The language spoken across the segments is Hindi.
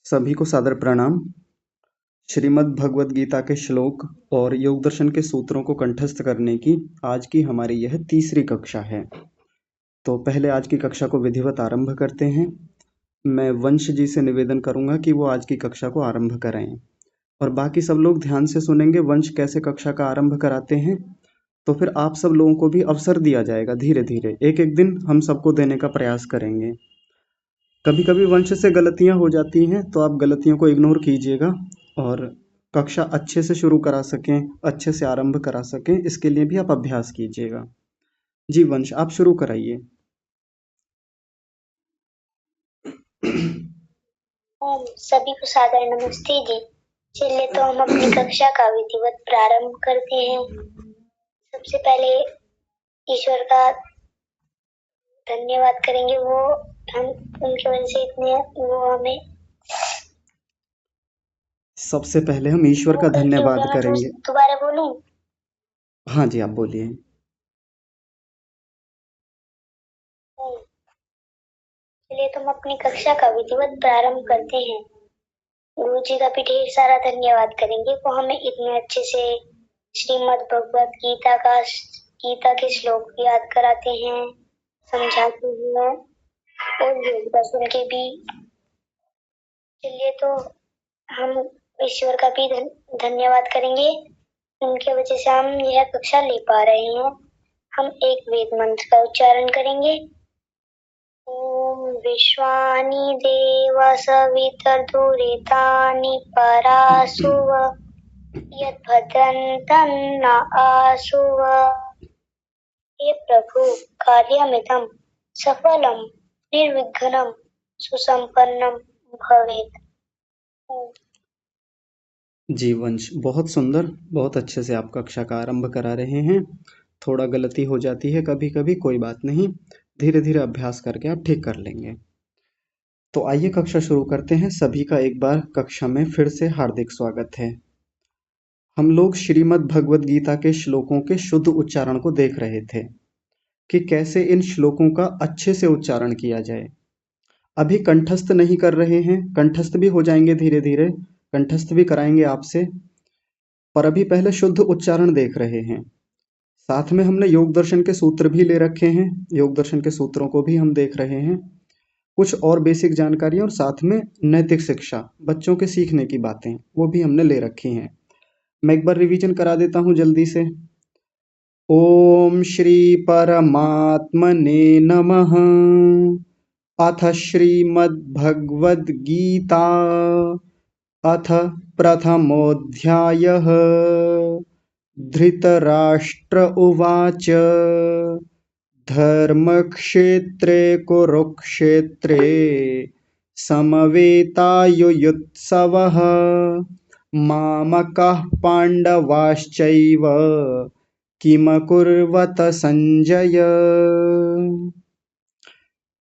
सभी को सादर प्रणाम। श्रीमद् भगवद गीता के श्लोक और योग दर्शन के सूत्रों को कंठस्थ करने की आज की हमारी यह तीसरी कक्षा है। तो पहले आज की कक्षा को विधिवत आरंभ करते हैं। मैं वंश जी से निवेदन करूंगा कि वो आज की कक्षा को आरंभ करें और बाकी सब लोग ध्यान से सुनेंगे वंश कैसे कक्षा का आरंभ कराते हैं। तो फिर आप सब लोगों को भी अवसर दिया जाएगा, धीरे धीरे एक एक दिन हम सबको देने का प्रयास करेंगे। कभी कभी वंश से गलतियां हो जाती हैं तो आप गलतियों को इग्नोर कीजिएगा और कक्षा अच्छे से शुरू करा सकें, अच्छे से आरंभ करा सकें, इसके लिए भी आप अभ्यास कीजिएगा। जी वंश, आप शुरू कराइए। सभी को सादर नमस्ते जी। चलिए तो हम अपनी कक्षा का विधिवत प्रारंभ करते हैं। सबसे पहले ईश्वर का धन्यवाद करेंगे, वो हम उनकी वजह से इतने वो हमें सबसे पहले हम ईश्वर का धन्यवाद करेंगे। दोबारा बोलूं? हाँ जी, आप बोलिए। चलिए तो हम अपनी कक्षा का विधिवत प्रारंभ करते हैं। गुरु जी का भी ढेर सारा धन्यवाद करेंगे, वो हमें इतने अच्छे से श्रीमद् भगवद गीता के श्लोक याद कराते हैं, समझाते हैं और योग दर्शन के भी। चलिए तो हम ईश्वर का भी धन्यवाद करेंगे, उनके वजह से हम यह कक्षा ले पा रहे हैं। हम एक वेद मंत्र का उच्चारण करेंगे। ओम विश्वानि देव सवितर्दुरितानि परासुव यद्भद्रन्तं न आसुव। हे प्रभु, कार्यमिदं सफलं निर्विघ्नं सुसंपन्नं भवेत्। जी वंश, बहुत सुंदर, बहुत अच्छे से आप कक्षा का आरंभ करा रहे हैं। थोड़ा गलती हो जाती है कभी कभी, कोई बात नहीं, धीरे धीरे अभ्यास करके आप ठीक कर लेंगे। तो आइए कक्षा शुरू करते हैं। सभी का एक बार कक्षा में फिर से हार्दिक स्वागत है। हम लोग श्रीमद् भगवद गीता के श्लोकों के शुद्ध उच्चारण को देख रहे थे कि कैसे इन श्लोकों का अच्छे से उच्चारण किया जाए। अभी कंठस्थ नहीं कर रहे हैं, कंठस्थ भी हो जाएंगे धीरे धीरे, कंठस्थ भी कराएंगे आपसे, पर अभी पहले शुद्ध उच्चारण देख रहे हैं। साथ में हमने योग दर्शन के सूत्र भी ले रखे हैं, योग दर्शन के सूत्रों को भी हम देख रहे हैं, कुछ और बेसिक जानकारी और साथ में नैतिक शिक्षा, बच्चों के सीखने की बातें, वो भी हमने ले रखी हैं। मैं एक बार रिवीजन करा देता हूँ जल्दी से। ओम श्री परमात्मने नमः। अथ श्रीमद्भगवद गीता अथ प्रथमोऽध्यायः। धृतराष्ट्र उवाच धर्मक्षेत्रे कुरुक्षेत्रे समवेतायुयुत्सवः मामकाः पाण्डवाश्चैव किमकुर्वत संजय।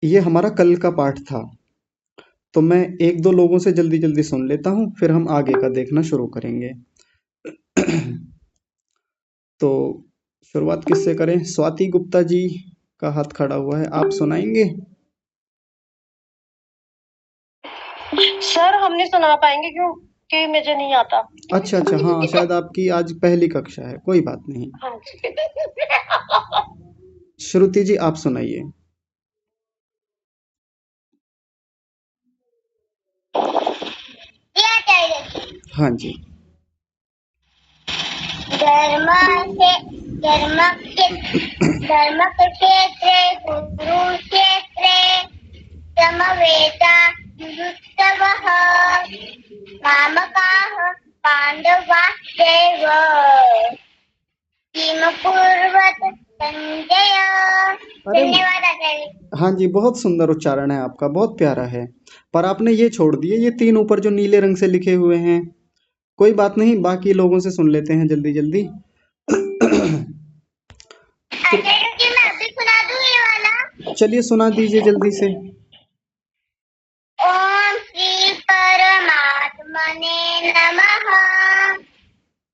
ये हमारा कल का पाठ था, तो मैं एक दो लोगों से जल्दी जल्दी सुन लेता हूँ, फिर हम आगे का देखना शुरू करेंगे। तो शुरुआत किससे करें? स्वाति गुप्ता जी का हाथ खड़ा हुआ है, आप सुनाएंगे? सर हम नहीं सुना पाएंगे क्योंकि मुझे नहीं आता। अच्छा, हाँ, शायद आपकी आज पहली कक्षा है, कोई बात नहीं। हाँ श्रुति जी आप सुनाइए। हाँ जी। धर्मक्षेत्रे कुरुक्षेत्रे समवेतायुयुत्सवः मामकाः पाण्डवाश्चैव किमकुर्वत संजय। धन्यवाद आचार्य। हाँ जी, बहुत सुंदर उच्चारण है आपका, बहुत प्यारा है, पर आपने ये छोड़ दिए, ये 3 ऊपर जो नीले रंग से लिखे हुए हैं। कोई बात नहीं, बाकी लोगों से सुन लेते हैं जल्दी जल्दी। आचार्य जी मैं अभी सुना दूं ये वाला? चलिए सुना दीजिए जल्दी से। ओम श्री परमात्मने नमः।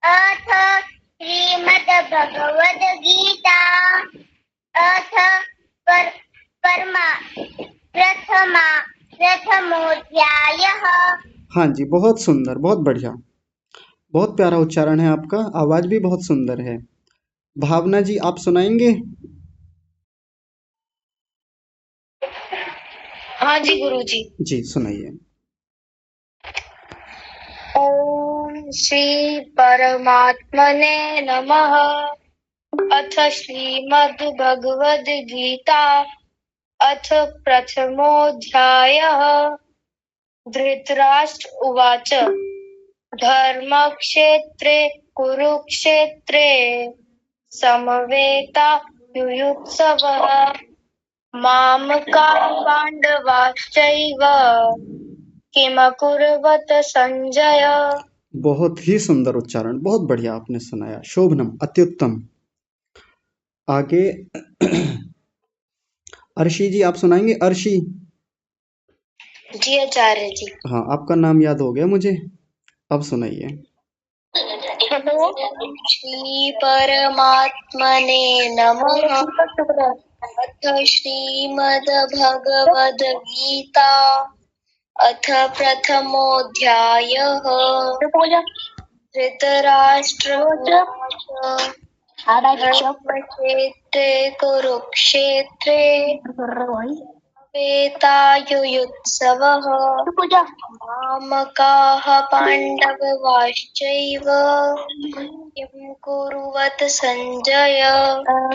अथ श्रीमद्भगवद गीता अथ प्रथमोऽध्यायः। हाँ जी, बहुत सुंदर, बहुत बढ़िया, बहुत प्यारा उच्चारण है आपका, आवाज भी बहुत सुंदर है। भावना जी आप सुनाएंगे? हाँ जी गुरुजी। जी सुनाइए। ओम श्री परमात्मने नमः। अथ श्रीमद् भगवद गीता अथ प्रथमोऽध्यायः। धृतराष्ट्र उवाच धर्मक्षेत्रे कुरुक्षेत्रे समवेतायुयुत्सवः मामकाः पाण्डवाश्चैव किमकुर्वत संजय। बहुत ही सुंदर उच्चारण, बहुत बढ़िया आपने सुनाया, शोभनम, अत्युत्तम। आगे अर्शी जी आप सुनाएंगे? अर्शी। जी आचार्य जी। हाँ, आपका नाम याद हो गया मुझे, अब सुनाइए। श्री परमात्मने नमः। अथ श्रीमद् भगवद गीता अथ प्रथमोऽध्यायः। धृतराष्ट्र उवाच धर्मक्षेत्रे कुरुक्षेत्रे वेतायुयुत्सवः मामकाः पाण्डवाश्चैव किं कुर्वत संजय।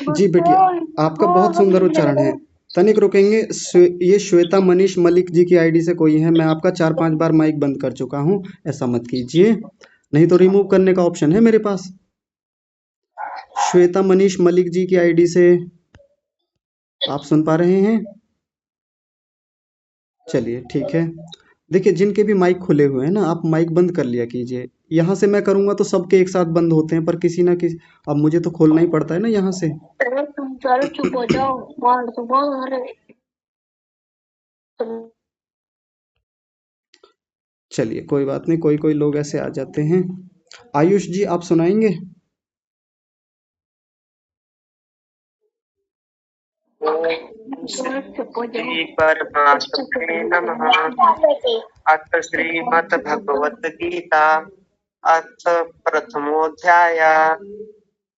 जी बेटिया, आपका बहुत सुंदर उच्चारण है। तनिक रुकेंगे, ये श्वेता मनीष मलिक जी की आईडी से कोई है। मैं आपका 4-5 बार माइक बंद कर चुका हूँ, ऐसा मत कीजिए, नहीं तो रिमूव करने का ऑप्शन है मेरे पास। श्वेता मनीष मलिक जी की आईडी से आप सुन पा रहे हैं? चलिए ठीक है। देखिए, जिनके भी माइक खुले हुए हैं ना, आप माइक बंद कर लिया कीजिए। यहाँ से मैं करूंगा तो सबके एक साथ बंद होते हैं, पर किसी ना किसी, अब मुझे तो खोलना ही पड़ता है ना यहाँ से। तुम चारों चुप हो जाओ, मार तो मार। चलिए कोई बात नहीं, कोई कोई लोग ऐसे आ जाते हैं। आयुष जी आप सुनाएंगे? श्री परमात्मने नमः। अथ श्रीमद्भगवद्गीता अथ प्रथमोऽध्यायः।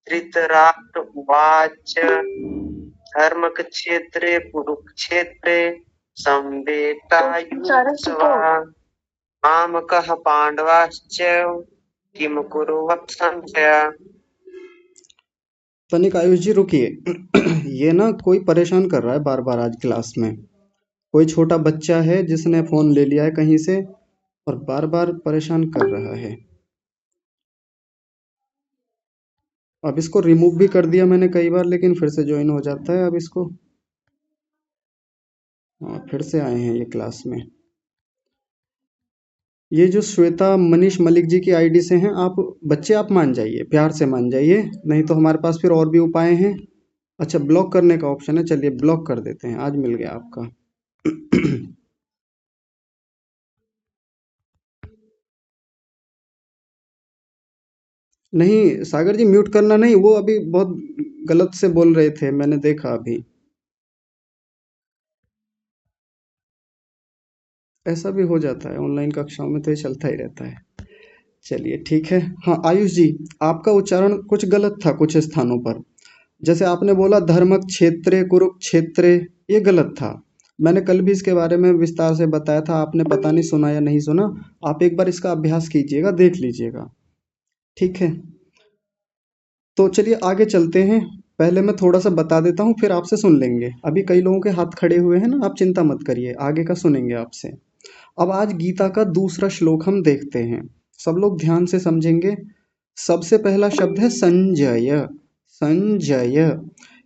धृतराष्ट्र उवाच धर्मक्षेत्रे कुरुक्षेत्रे समवेतायुत्सवः मामकाः पाण्डवाश्च किं कुर्वत संजय। तनिक आयुष जी रुकिए। ये ना कोई परेशान कर रहा है बार बार आज क्लास में। कोई छोटा बच्चा है जिसने फोन ले लिया है कहीं से और बार बार परेशान कर रहा है। अब इसको रिमूव भी कर दिया मैंने कई बार, लेकिन फिर से ज्वाइन हो जाता है। अब इसको, हाँ फिर से आए हैं ये क्लास में। ये जो श्वेता मनीष मलिक जी की आईडी से हैं, आप बच्चे आप मान जाइए, प्यार से मान जाइए, नहीं तो हमारे पास फिर और भी उपाय हैं। अच्छा, ब्लॉक करने का ऑप्शन है, चलिए ब्लॉक कर देते हैं, आज मिल गया आपका। नहीं सागर जी, म्यूट करना नहीं, वो अभी बहुत गलत से बोल रहे थे, मैंने देखा अभी। ऐसा भी हो जाता है ऑनलाइन कक्षाओं में, तो ये चलता ही रहता है। चलिए ठीक है। हाँ आयुष जी, आपका उच्चारण कुछ गलत था कुछ स्थानों पर। जैसे आपने बोला धर्मक क्षेत्रे कुरुक्षेत्रे, ये गलत था। मैंने कल भी इसके बारे में विस्तार से बताया था, आपने पता नहीं सुना या नहीं सुना। आप एक बार इसका अभ्यास कीजिएगा, देख लीजिएगा, ठीक है। तो चलिए आगे चलते हैं। पहले मैं थोड़ा सा बता देता हूँ, फिर आपसे सुन लेंगे। अभी कई लोगों के हाथ खड़े हुए हैं ना, आप चिंता मत करिए, आगे का सुनेंगे आपसे। अब आज गीता का दूसरा श्लोक हम देखते हैं, सब लोग ध्यान से समझेंगे। सबसे पहला शब्द है संजय। संजय,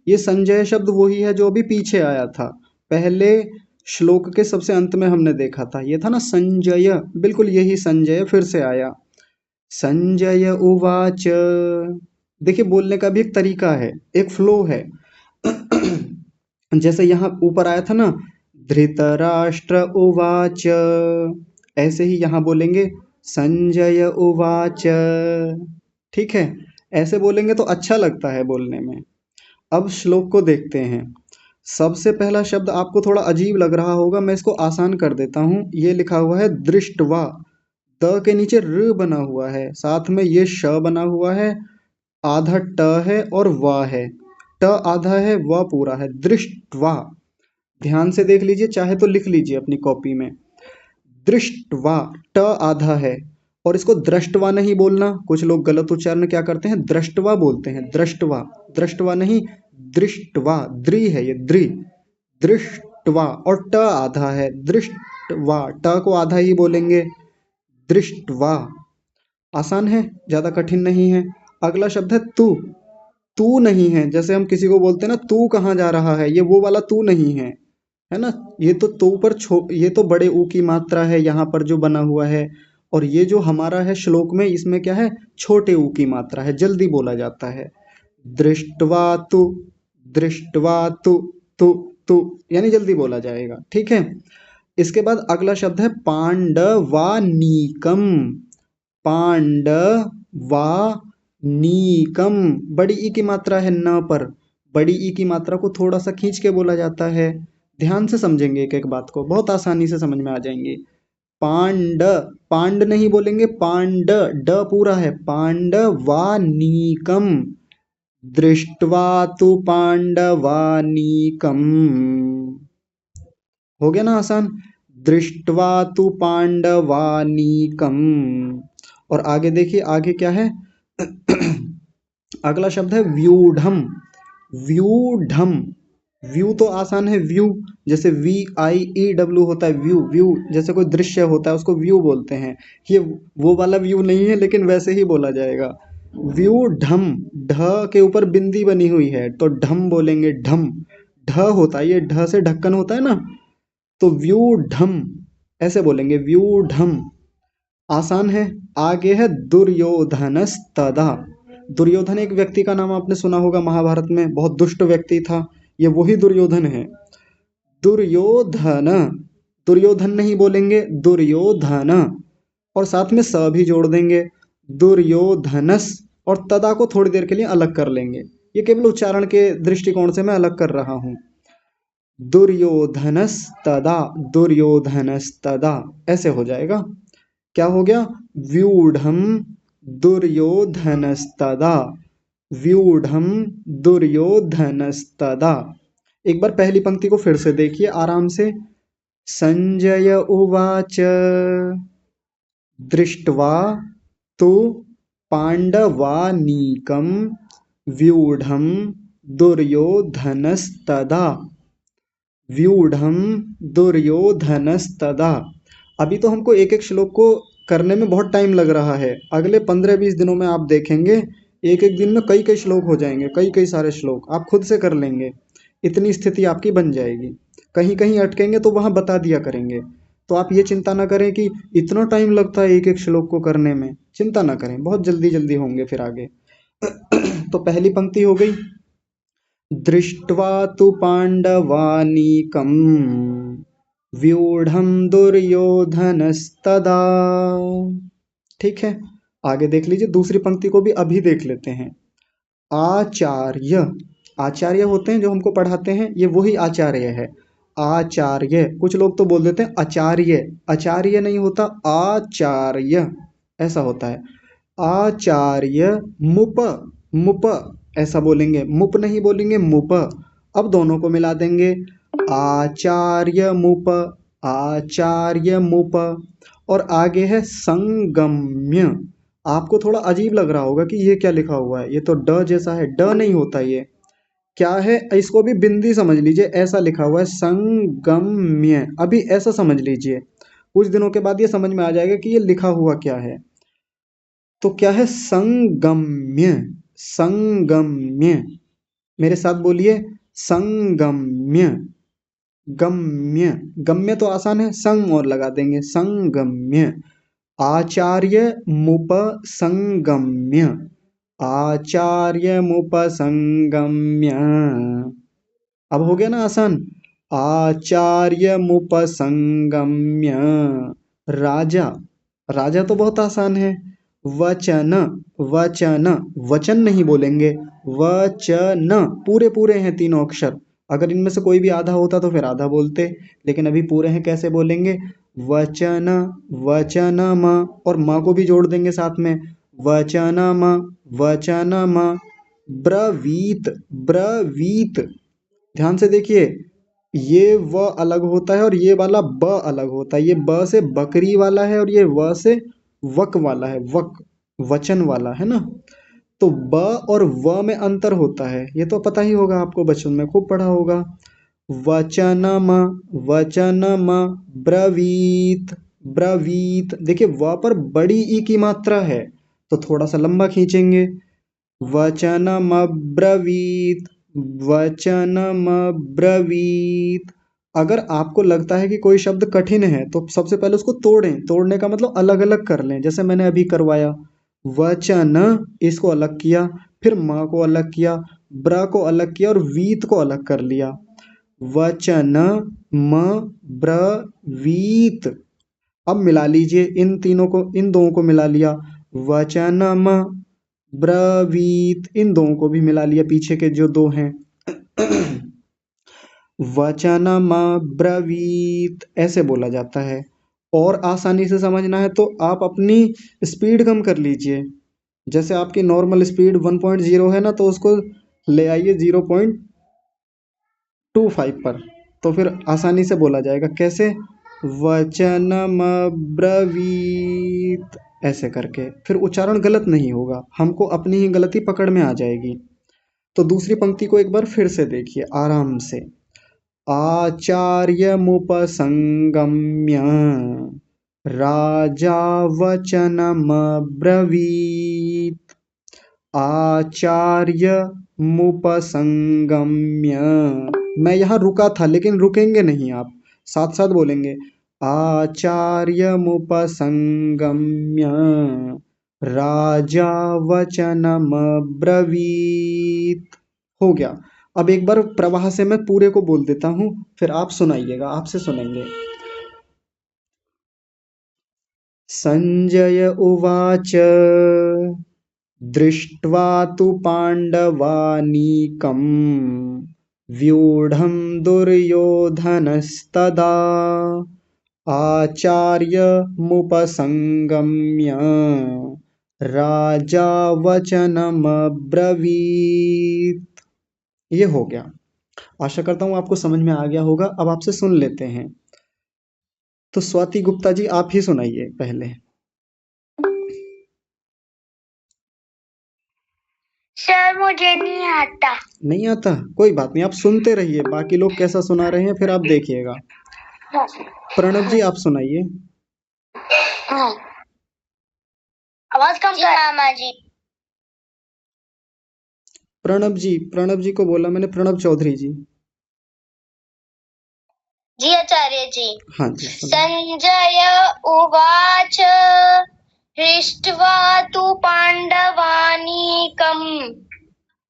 ये संजय शब्द वही है जो अभी पीछे आया था, पहले श्लोक के सबसे अंत में हमने देखा था। ये था ना संजय, बिल्कुल यही संजय फिर से आया। संजय उवाच, देखिए बोलने का भी एक तरीका है, एक फ्लो है। जैसे यहाँ ऊपर आया था ना, धृतराष्ट्र उवाच, ऐसे ही यहाँ बोलेंगे संजय उवाच, ठीक है। ऐसे बोलेंगे तो अच्छा लगता है बोलने में। अब श्लोक को देखते हैं। सबसे पहला शब्द आपको थोड़ा अजीब लग रहा होगा, मैं इसको आसान कर देता हूँ। ये लिखा हुआ है दृष्टवा। त के नीचे र बना हुआ है, साथ में ये श बना हुआ है, आधा ट है और व है। ट आधा है, व पूरा है। दृष्टवा, ध्यान से देख लीजिए, चाहे तो लिख लीजिए अपनी कॉपी में। दृष्टवा, ट आधा है, और इसको दृष्टवा नहीं बोलना। कुछ लोग गलत उच्चारण क्या करते हैं, दृष्टवा बोलते हैं। दृष्टवा, दृष्टवा नहीं, दृष्टवा, द्रि है ये, द्रि, दृष्टवा, और ट आधा है। दृष्टवा, ट को आधा ही बोलेंगे। दृष्टवा, आसान है, ज्यादा कठिन नहीं है। अगला शब्द है तू। तू नहीं है, जैसे हम किसी को बोलते हैं ना, तू कहाँ जा रहा है, ये वो वाला तू नहीं है ना। ये तो पर ये तो बड़े ऊ की मात्रा है यहाँ पर जो बना हुआ है, और ये जो हमारा है श्लोक में, इसमें क्या है, छोटे ऊ की मात्रा है, जल्दी बोला जाता है। दृष्टवा तु, दृष्टवा तु, तु, तु, यानी जल्दी बोला जाएगा, ठीक है। इसके बाद अगला शब्द है पांडवानीकम। पांडवानीकम, बड़ी ई की मात्रा है न पर, बड़ी ई की मात्रा को थोड़ा सा खींच के बोला जाता है। ध्यान से समझेंगे एक एक बात को, बहुत आसानी से समझ में आ जाएंगी। पांड, पांड नहीं बोलेंगे, पांड, ड पूरा है। पांडवानीकम, दृष्टवा तु पांडवानीकम, हो गया ना आसान। दृष्टवा तु पांडवानीकम। और आगे देखिए, आगे क्या है अगला शब्द है व्यूढ़म। व्यूढ़म, व्यू तो आसान है, व्यू, जैसे VIEW होता है, व्यू, व्यू जैसे कोई दृश्य होता है उसको व्यू बोलते हैं। ये वो वाला व्यू नहीं है, लेकिन वैसे ही बोला जाएगा। व्यूढ़म, ढ के ऊपर बिंदी बनी हुई है तो ढम बोलेंगे, ढम। ढ होता है, ये ढ से ढक्कन होता है ना, तो व्यूढ़म ऐसे बोलेंगे, व्यूढ़म, आसान है। आगे है दुर्योधनस्तदा। दुर्योधन एक व्यक्ति का नाम आपने सुना होगा महाभारत में, बहुत दुष्ट व्यक्ति था, ये वही दुर्योधन है। दुर्योधन, दुर्योधन नहीं बोलेंगे, दुर्योधन, और साथ में स भी जोड़ देंगे, दुर्योधनस, और तदा को थोड़ी देर के लिए अलग कर लेंगे। ये केवल उच्चारण के दृष्टिकोण से मैं अलग कर रहा हूं। दुर्योधनस्तदा, दुर्योधनस्तदा ऐसे हो जाएगा। क्या हो गया, व्यूढ़म दुर्योधनस्तदा, व्यूढ़म दुर्योधनस्तदा। एक बार पहली पंक्ति को फिर से देखिए आराम से। संजय उवाच दृष्ट्वा तु पांडवानीकम व्यूढ़म दुर्योधनस्तदा, व्यूढ़म दुर्योधनस्तदा। अभी तो हमको एक एक श्लोक को करने में बहुत टाइम लग रहा है, अगले 15-20 दिनों में आप देखेंगे एक एक दिन में कई कई श्लोक हो जाएंगे, कई कई सारे श्लोक आप खुद से कर लेंगे, इतनी स्थिति आपकी बन जाएगी। कहीं कहीं अटकेंगे तो वहाँ बता दिया करेंगे, तो आप ये चिंता ना करें कि इतना टाइम लगता है एक एक श्लोक को करने में, चिंता ना करें, बहुत जल्दी जल्दी होंगे फिर आगे। तो पहली पंक्ति हो गई, दृष्ट्वा तु पांडवानीकम व्यूढ़म दुर्योधनस्तदा। ठीक है, आगे देख लीजिए, दूसरी पंक्ति को भी अभी देख लेते हैं। आचार्य, आचार्य होते हैं जो हमको पढ़ाते हैं, ये वही आचार्य है। आचार्य, कुछ लोग तो बोल देते हैं आचार्य, आचार्य नहीं होता, आचार्य ऐसा होता है। आचार्य मुप, मुप ऐसा बोलेंगे, मुप नहीं बोलेंगे, मुप। अब दोनों को मिला देंगे, आचार्य मुप, आचार्य मुप। और आगे है संगम्य। आपको थोड़ा अजीब लग रहा होगा कि ये क्या लिखा हुआ है, ये तो ड जैसा है, ड नहीं होता, ये क्या है, इसको भी बिंदी समझ लीजिए, ऐसा लिखा हुआ है संगम्य, अभी ऐसा समझ लीजिए, कुछ दिनों के बाद ये समझ में आ जाएगा कि ये लिखा हुआ क्या है। तो क्या है, संगम्य, संगम्य, मेरे साथ बोलिए, संगम्य, गम्य, गम्य तो आसान है, संग और लगा देंगे, संगम्य। आचार्य मुप संगम्य, आचार्य मुप संगम्य। अब हो गया ना आसान, आचार्य मुप संगम्य। राजा, राजा तो बहुत आसान है। वचन, वचन, वचन नहीं बोलेंगे, वचन, पूरे पूरे हैं तीनों अक्षर, अगर इनमें से कोई भी आधा होता तो फिर आधा बोलते, लेकिन अभी पूरे हैं, कैसे बोलेंगे, वचन वचनम, और माँ को भी जोड़ देंगे साथ में, वचनम वचनम, ब्रवीत ब्रवीत। ध्यान से देखिए, ये व अलग होता है और ये वाला ब अलग होता है। ये ब से बकरी वाला है और ये व से वक वाला है, वक वचन वाला है ना। तो ब और व में अंतर होता है, ये तो पता ही होगा आपको, बचपन में खूब पढ़ा होगा। वचनम वचनम ब्रवीत ब्रवीत। देखिए व पर बड़ी ई की मात्रा है तो थोड़ा सा लंबा खींचेंगे, वचनमब्रवीत वचनमब्रवीत। अगर आपको लगता है कि कोई शब्द कठिन है तो सबसे पहले उसको तोड़ें। तोड़ने का मतलब अलग अलग कर लें, जैसे मैंने अभी करवाया। वचन, इसको अलग किया, फिर म को अलग किया, ब्र को अलग किया और वीत को अलग कर लिया। वचन म ब्रवीत। अब मिला लीजिए इन तीनों को, इन दो को मिला लिया, वचनम ब्रवीत। इन दो को भी मिला लिया, पीछे के जो दो हैं। वचनम ब्रवीत ऐसे बोला जाता है। और आसानी से समझना है तो आप अपनी स्पीड कम कर लीजिए। जैसे आपकी नॉर्मल स्पीड 1.0 है ना, तो उसको ले आइए 0.25 पर, तो फिर आसानी से बोला जाएगा। कैसे? वचनम ब्रवीत, ऐसे करके। फिर उच्चारण गलत नहीं होगा, हमको अपनी ही गलती पकड़ में आ जाएगी। तो दूसरी पंक्ति को एक बार फिर से देखिए आराम से। आचार्यमुपसंगम्य राजा वचनमब्रवीत्। आचार्यमुपसंगम्य, मैं यहाँ रुका था लेकिन रुकेंगे नहीं, आप साथ साथ बोलेंगे। आचार्यमुपसंगम्य राजा वचनमब्रवीत्। हो गया। अब एक बार प्रवाह से मैं पूरे को बोल देता हूँ, फिर आप सुनाइएगा, आपसे सुनेंगे। संजय उवाच दृष्ट्वा तु पाण्डवानीकं व्यूढं दुर्योधनस्तदा आचार्यमुपसंगम्य राजा वचनमब्रवीत्। ये हो गया। आशा करता हूँ आपको समझ में आ गया होगा। अब आपसे सुन लेते हैं। तो स्वाति गुप्ता जी आप ही सुनाइए पहले। सर मुझे नहीं आता। नहीं आता? कोई बात नहीं, आप सुनते रहिए, बाकी लोग कैसा सुना रहे हैं फिर आप देखिएगा। प्रणव जी आप सुनाइए। आवाज कम कर। मामा जी। प्रणव जी को बोला मैंने, प्रणव चौधरी जी। जी आचार्य जी। हाँ जी सुनाइए। संजय उवाच दृष्ट्वा तु पाण्डवानीकम्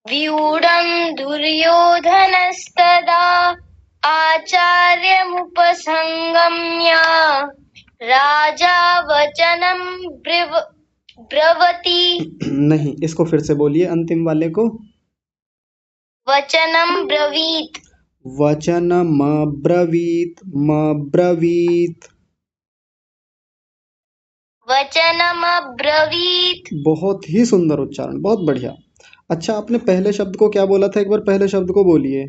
व्यूढं दुर्योधनस्तदा आचार्यमुपसंगम्य राजा वचनं ब्रवति। नहीं, इसको फिर से बोलिए, अंतिम वाले को। वचनं ब्रवीत। वचनमब्रवीत् मब्रवीत्। वचनमब्रवीत। बहुत ही सुंदर उच्चारण, बहुत बढ़िया। अच्छा, आपने पहले शब्द को क्या बोला था? एक बार पहले शब्द को बोलिए।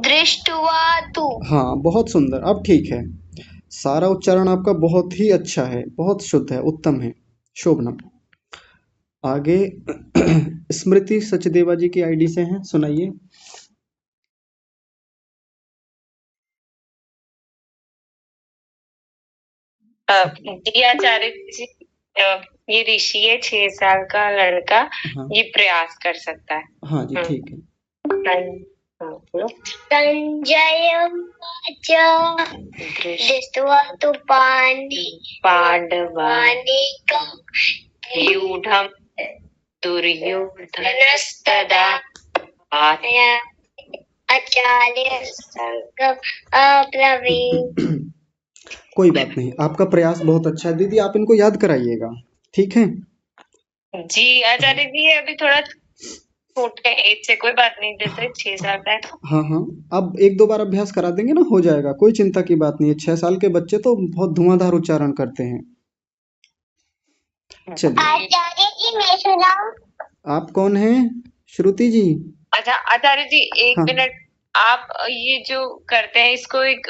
दृष्ट्वा तु। हाँ, बहुत सुंदर, अब ठीक है। सारा उच्चारण आपका बहुत ही अच्छा है, बहुत शुद्ध है, उत्तम है, शोभनम। आगे स्मृति सचदेवा जी की आईडी से हैं, सुनाइए। जी आचार्य जी, ये ऋषि है 6 साल का लड़का। हाँ ये प्रयास कर सकता है। हाँ जी ठीक है। बोलो। संजय उवाच दृष्ट्वा तु पाण्डवानीकं व्यूढं दुर्योधनस्तदा आचार्यसंगम् अब्रवीत्। कोई बात नहीं, आपका प्रयास बहुत अच्छा है दीदी, आप इनको याद कराइएगा, ठीक है? जी आचार्य जी, अभी थोड़ा छोटे एज से कोई बात नहीं, जैसे 6 साल का है तो हाँ हाँ, अब एक दो बार अभ्यास करा देंगे ना, हो जाएगा, कोई चिंता की बात नहीं है। 6 साल के बच्चे तो बहुत धुआंधार उच्चारण करते हैं। चलिए, आचार्य जी मैं सुनाऊं? आप कौन हैं? श्रुति जी? अच्छा आचार्य जी एक हाँ मिनट, आप ये जो करते हैं इसको एक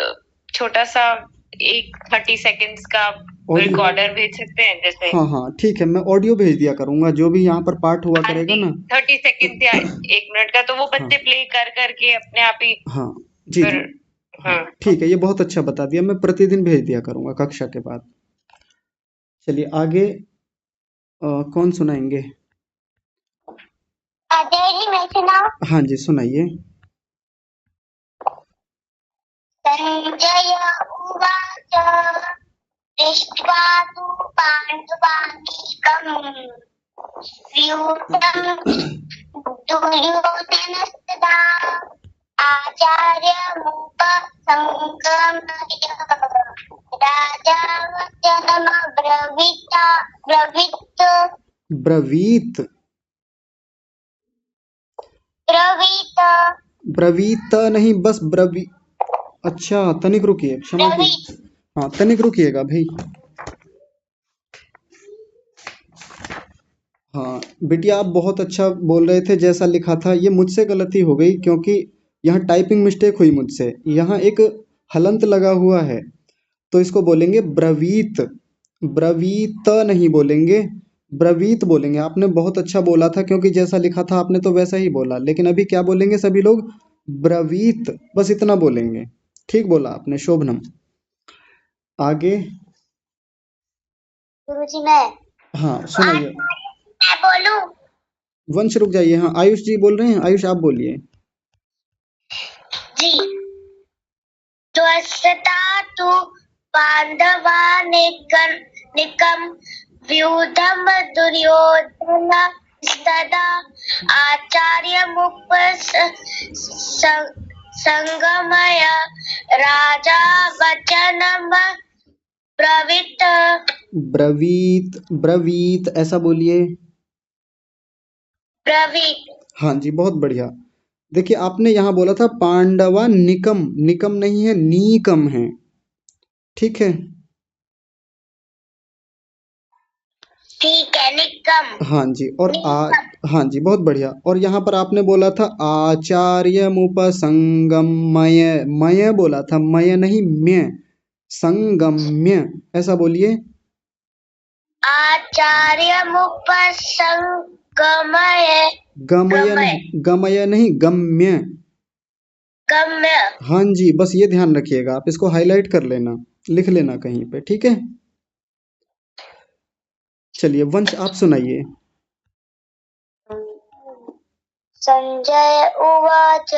छोटा सा एक 30 सेकेंड्स का ऑडियो? रिकॉर्डर भेज सकते हैं जैसे? हाँ हाँ ठीक है, मैं ऑडियो भेज दिया करूंगा, जो भी यहाँ पर पाठ हुआ हाँ करेगा जी, ना। 30 सेकेंड या 1 मिनट का, तो वो हाँ बच्चे प्ले कर करके अपने आप ही हाँ जी फिर। जी, हाँ ठीक है, ये बहुत अच्छा बता दिया, मैं प्रतिदिन भेज दिया करूंगा कक्षा के बाद। चलिए आगे, कौन सुनाएंगे? आचार्य जी मैं सुनाऊं? हाँ जी सुनाइए। संजय उवाच दृष्ट्वा तु पाण्डवानीकम् व्यूढम् दुर्योधनस्तदा आचार्यमुपसंगम्य राजा वचनमब्रवीत् ब्रवीत? ब्रवीत् ब्रवीत नहीं, बस ब्रवी। अच्छा तनिक रुकिए, क्षमा ब्रवीत्। कीजिए, हाँ तनिक रुकिएगा भाई। हाँ बिटिया, आप बहुत अच्छा बोल रहे थे, जैसा लिखा था। ये मुझसे गलती हो गई, क्योंकि यहाँ टाइपिंग मिस्टेक हुई मुझसे, यहाँ एक हलंत लगा हुआ है, तो इसको बोलेंगे ब्रवीत। ब्रवीत नहीं बोलेंगे, ब्रवीत बोलेंगे। आपने बहुत अच्छा बोला था, क्योंकि जैसा लिखा था आपने तो वैसा ही बोला, लेकिन अभी क्या बोलेंगे सभी लोग? ब्रवीत, बस इतना बोलेंगे। ठीक बोला आपने, शोभनम। आगे। गुरुजी मैं हाँ सुनाइए। मैं बोलूं? वंश रुक जाइए, हाँ आयुष जी बोल रहे हैं, आयुष आप बोलिए। जी। त्वष्टा तु पाण्डवानीकम् व्यूढम् दुर्योधनस्तदा आचार्यमुपसंगम्य राजा वचनमब्रवीत्। ब्रवीत, ब्रवीत ऐसा बोलिए। ब्रवीत्। हाँ जी बहुत बढ़िया। देखिए आपने यहाँ बोला था पांडवा निकम, निकम नहीं है, नीकम है, ठीक है? ठीक है, निकम। हाँ जी, और हाँ जी बहुत बढ़िया। और यहाँ पर आपने बोला था आचार्य मुपसंगमय, मय बोला था, मय नहीं म्य, संगम्य ऐसा बोलिए। आचार्यमुपसंगम्य गमय नहीं, गमय नहीं, गम्य। गम्य। हाँ जी, बस ये ध्यान रखिएगा, आप इसको हाईलाइट कर लेना, लिख लेना कहीं पे, ठीक है? चलिए वंश आप सुनाइए। संजय उवाच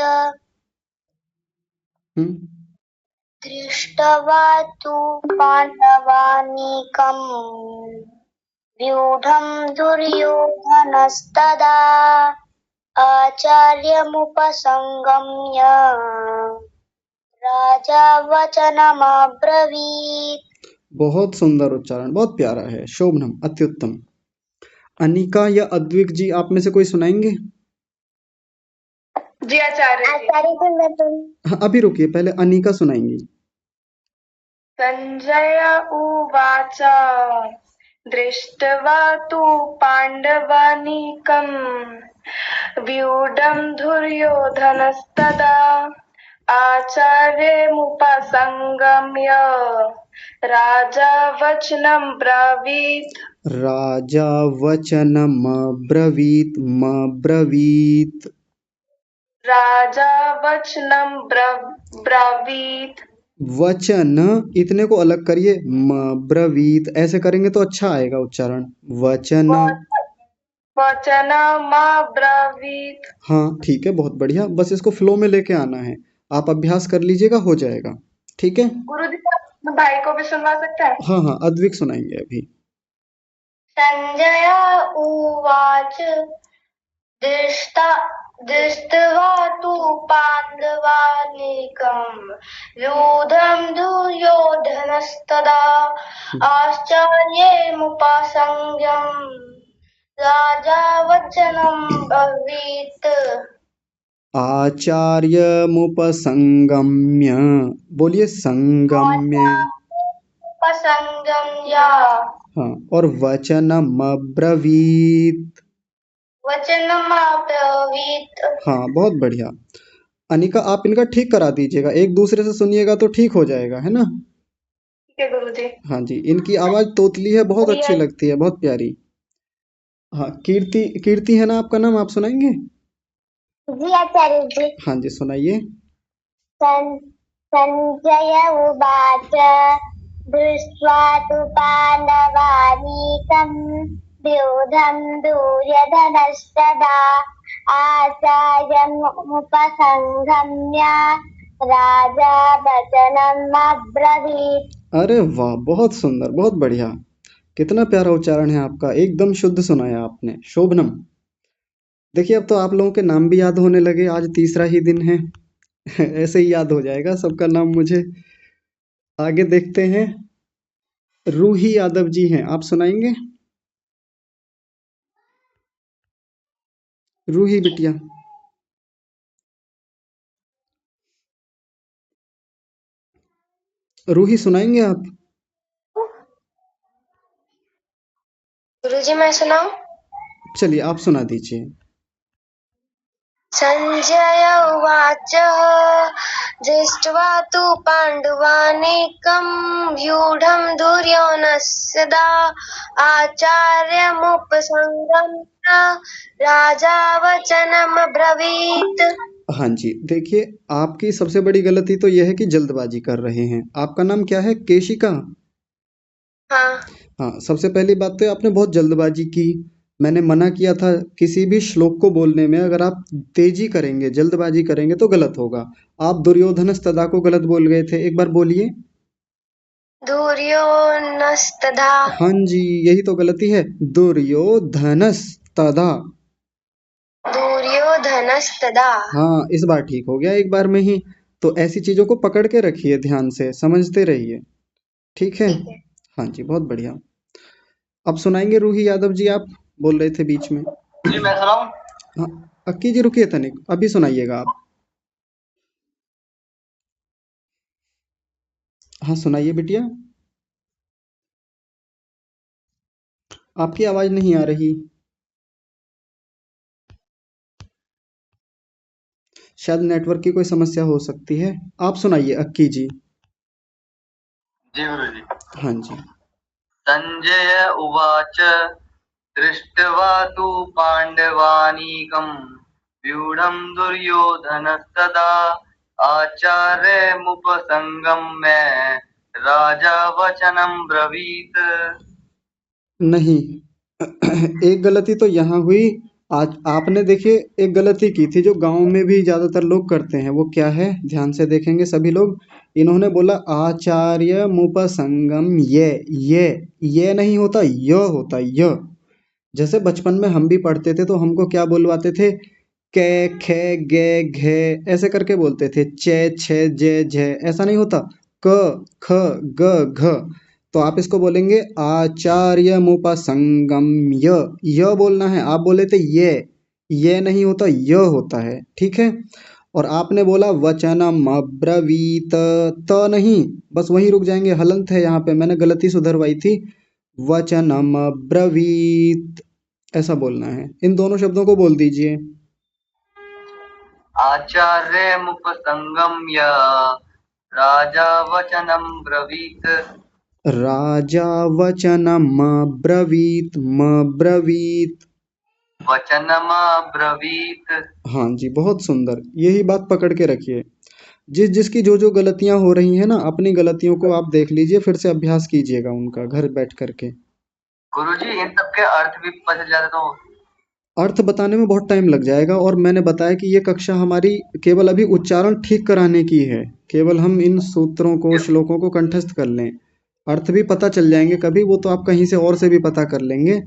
हम्म, दृष्ट्वा तु पाण्डवानीकम् व्यूढम् दुर्योधनस्तदा आचार्यमुपसंगम्य राजा वचनमब्रवीत्। बहुत सुंदर उच्चारण, बहुत प्यारा है, शोभनम, अत्युत्तम। अनिका या अद्विक जी, आप में से कोई सुनाएंगे? जी आचार्य जी। आचार्य जी मैं तुम हाँ अभी रुकिए, पहले अनिका सुनाएंगी। संजय उवाच दृष्ट्वा तु पाण्डवानीकम् व्यूढम् दुर्योधनस्तदा आचार्यमुपसंगम्य राजा वचनम् ब्रवीत्। राजा वचनमब्रवीत्, मब्रवीत्। राजा वचनम् ब्रवीत्। वचन इतने को अलग करिए, मब्रवीत ऐसे करेंगे तो अच्छा आएगा उच्चारण, वचन। वचनमब्रवीत्। हाँ ठीक है, बहुत बढ़िया, बस इसको फ्लो में लेके आना है, आप अभ्यास कर लीजिएगा, हो जाएगा, ठीक है? गुरुजी भाई को भी सुनवा सकते हैं? हाँ हाँ अद्विक सुनाएंगे अभी। संजय उवाच दृष्ट्वा तु पाण्डवानीकम् व्यूढम् दुर्योधनस्तदा आश्चर्यमुपसंगम्य राजा वचनम ब्रवीत आचार्यमुपसंगम्य, बोलिए संगम्य। उपसंगम या हाँ, और वचनमब्रवीत। वचनम ब्रवीत। हाँ, बहुत बढ़िया। अनिका, आप इनका ठीक करा दीजिएगा, एक दूसरे से सुनिएगा तो ठीक हो जाएगा, है ना। ठीक है गुरुजी। हाँ जी, इनकी आवाज तोतली है, बहुत अच्छी बढ़िया। लगती है, बहुत प्यारी। हाँ, कीर्ति, कीर्ति है ना आपका नाम, आप सुनाएंगे। जी आचार्य जी। हाँ जी, सुनाइए। संजय उवाच दृष्ट्वा तु पाण्डवानीकम् व्यूढम् दुर्योधनस्तदा आचार्यमुपसंगम्य राजा वचनम् अब्रवीत्। अरे वाह, बहुत सुंदर, बहुत बढ़िया। कितना प्यारा उच्चारण है आपका, एकदम शुद्ध सुनाया आपने, शोभनम। देखिए, अब तो आप लोगों के नाम भी याद होने लगे, आज तीसरा ही दिन है। ऐसे ही याद हो जाएगा सबका नाम मुझे। आगे देखते हैं, रूही यादव जी हैं, आप सुनाएंगे। रूही बिटिया। रूही, सुनाएंगे आप। गुरुजी मैं सुनाऊं? चलिए, आप सुना दीजिए। संजय उवाच दृष्ट्वा तु पाण्डवानीकं व्यूढं दुर्योधनस्सदा आचार्यमुपसंगम्य राजा वचनमब्रवीत्। हाँ जी, देखिए, आपकी सबसे बड़ी गलती तो यह है कि जल्दबाजी कर रहे हैं। आपका नाम क्या है, केशिका। हाँ हाँ, सबसे पहली बात तो आपने बहुत जल्दबाजी की। मैंने मना किया था किसी भी श्लोक को बोलने में, अगर आप तेजी करेंगे, जल्दबाजी करेंगे तो गलत होगा। आप दुर्योधनस्तदा को गलत बोल गए थे, एक बार बोलिए। दुर्योधनस्तदा। हाँ जी, यही तो गलती है, दुर्योधनस्तदा। दुर्योधनस्तदा। हाँ, इस बार ठीक हो गया एक बार में ही। तो ऐसी चीजों को पकड़ के रखिए, ध्यान से समझते रहिए, ठीक है। ठीक है। हाँ जी, बहुत बढ़िया। अब सुनाएंगे रूही यादव जी, आप बोल रहे थे बीच में। जी मैं सुनाऊं? हाँ, अक्की जी रुकिए तनिक, अभी सुनाइएगा आप। हाँ, सुनाइए बिटिया। आपकी आवाज नहीं आ रही, शायद नेटवर्क की कोई समस्या हो सकती है। आप सुनाइए अक्की जी। जी गुरुजी। हाँ जी। संजय उवाच दृष्ट्वा तु पाण्डवानीकं व्यूढं दुर्योधनस्तदा आचार्यमुपसंगम्य राजा वचनं ब्रवीत्। नहीं, एक गलती तो यहाँ हुई। आज आपने देखिए एक गलती की थी जो गांव में भी ज्यादातर लोग करते हैं, वो क्या है, ध्यान से देखेंगे सभी लोग। इन्होंने बोला आचार्य मुपसंगम, ये नहीं होता, य होता, य। जैसे बचपन में हम भी पढ़ते थे तो हमको क्या बोलवाते थे, कै खे गे घे, ऐसे करके बोलते थे, चे छे जे झे, ऐसा नहीं होता, क ख ग घ। तो आप इसको बोलेंगे आचार्य मुपसंगम्य, य बोलना है। आप बोले थे ये नहीं होता, य होता है, ठीक है। और आपने बोला वचनम अब्रवीत, त नहीं, बस वहीं रुक जाएंगे, हलंत है यहाँ पे, मैंने गलती सुधरवाई थी। वचनम अब्रवीत, ऐसा बोलना है। इन दोनों शब्दों को बोल दीजिए। आचार्यमुपसंगम्य राजा वचनं ब्रवीत्। राजा वचनमब्रवीत, मब्रवीत। वचनमब्रवीत्। हाँ जी, बहुत सुंदर, यही बात पकड़ के रखिए। जिस जिसकी जो जो गलतियां हो रही हैं ना, अपनी गलतियों को आप देख लीजिए, फिर से अभ्यास कीजिएगा उनका घर बैठ करके। गुरुजी इन सब के अर्थ भी पता चल जाते तो। अर्थ बताने में बहुत टाइम लग जाएगा, और मैंने बताया कि ये कक्षा हमारी केवल अभी उच्चारण ठीक कराने की है। केवल हम इन सूत्रों को, श्लोकों को कंठस्थ कर लें, अर्थ भी पता चल जाएंगे कभी, वो तो आप कहीं से और से भी पता कर लेंगे।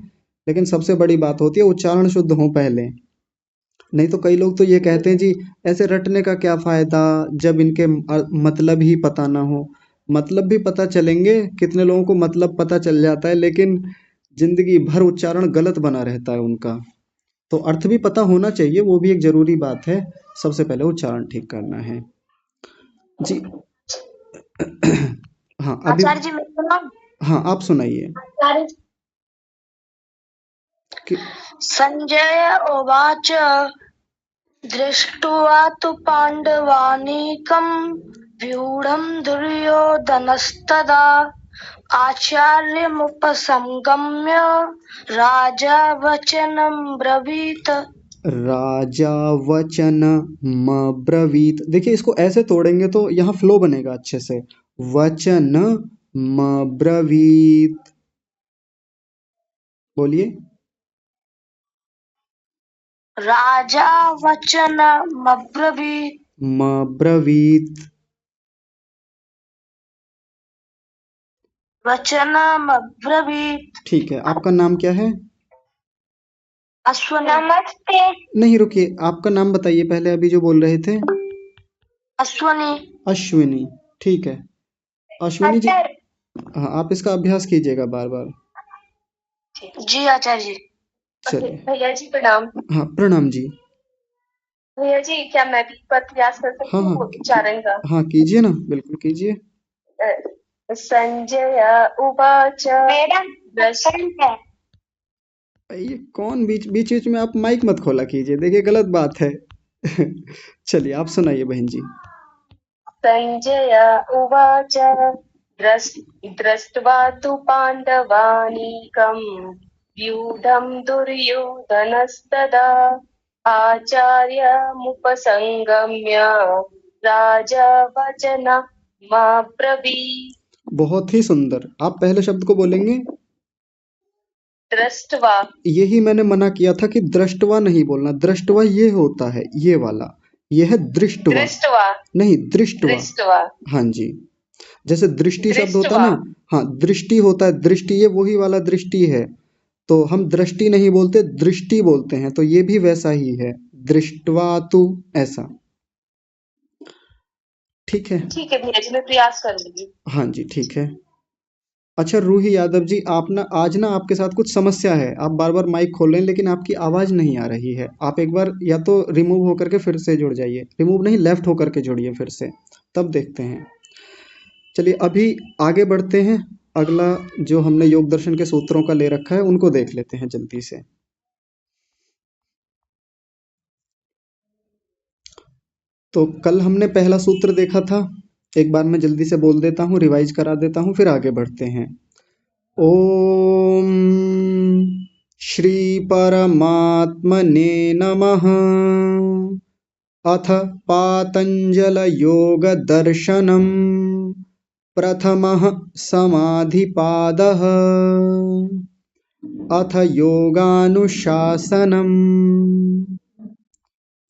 लेकिन सबसे बड़ी बात होती है उच्चारण शुद्ध हो पहले। नहीं तो कई लोग तो ये कहते हैं जी, ऐसे रटने का क्या फायदा जब इनके मतलब ही पता ना हो। मतलब भी पता चलेंगे, कितने लोगों को मतलब पता चल जाता है, लेकिन जिंदगी भर उच्चारण गलत बना रहता है उनका। तो अर्थ भी पता होना चाहिए, वो भी एक जरूरी बात है। सबसे पहले उच्चारण ठीक करना है जी। हाँ अभी। आचार्य जी मैं सुनाऊं? हाँ आप सुनाइए आचार्य कि संजय उवाच दृष्ट्वा तु पाण्डवानीकं व्यूढं दुर्योधनस्तदा आचार्यमुपसंगम्य राजा वचनं ब्रवीत। राजा वचन मब्रवीत। देखिए इसको ऐसे तोड़ेंगे तो यहाँ फ्लो बनेगा अच्छे से। वचन मब्रवीत, बोलिए। राजा वचनमब्रवीत्। मब्रवीत। वचनमब्रवीत्। ठीक है, आपका नाम क्या है? अश्वनी। नमस्ते। नहीं रुकिए, आपका नाम बताइए पहले, अभी जो बोल रहे थे। अश्वनी। अश्विनी, ठीक है। अश्विनी जी, आचार्य हाँ आप इसका अभ्यास कीजिएगा बार बार। जी आचार्य जी। चलिए। भैया जी प्रणाम। हाँ प्रणाम जी। भैया जी क्या मैं भी प्रयास कर सकती हाँ हूँ हाँ उच्चारण का? हाँ कीजिए ना, बिल्कुल कीजिए। संजय उवाच मैडम करंट है। ये कौन बीच बीच बीच में आप माइक मत खोला कीजिए, देखिए गलत बात है। चलिए आप सुनाइए बहन जी। संजय उवाच दृष्ट्वा तु पाण्डवानीकं व्यूढं दुर्योधनस्तदा आचार्यमुपसंगम्य राजा वचनमब्रवीत्। बहुत ही सुंदर। आप पहले शब्द को बोलेंगे। दृष्ट्वा। यही मैंने मना किया था कि दृष्टवा नहीं बोलना। दृष्टवा ये होता है, ये वाला, ये है दृष्टवा, दृष्ट्वा। नहीं दृष्टवा। दृष्ट्वा। हाँ जी, जैसे दृष्टि शब्द होता है दृष्ट्वा। ना। हाँ दृष्टि होता है, दृष्टि ये वही वाला दृष्टि है। तो हम दृष्टि नहीं बोलते, दृष्टि बोलते हैं, तो ये भी वैसा ही है। दृष्टवा तु, ऐसा। ठीक है। ठीक है भैया जी मैं प्रयास करूंगी। हाँ जी ठीक है। अच्छा रूही यादव जी, आप ना आज ना आपके साथ कुछ समस्या है। आप बार बार माइक खोल रहे हैं लेकिन आपकी आवाज़ नहीं आ रही है। आप एक बार या तो रिमूव होकर के फिर से जुड़ जाइए, रिमूव नहीं लेफ्ट होकर के जुड़िए फिर से, तब देखते हैं। चलिए अभी आगे बढ़ते हैं। अगला जो हमने योग दर्शन के सूत्रों का ले रखा है उनको देख लेते हैं जल्दी से। तो कल हमने पहला सूत्र देखा था, एक बार मैं जल्दी से बोल देता हूँ, रिवाइज करा देता हूँ, फिर आगे बढ़ते हैं। ओम श्री परमात्मने नमः। अथ पातंजल योग दर्शनम प्रथमः समाधिपादः। अथ योगानुशासनम।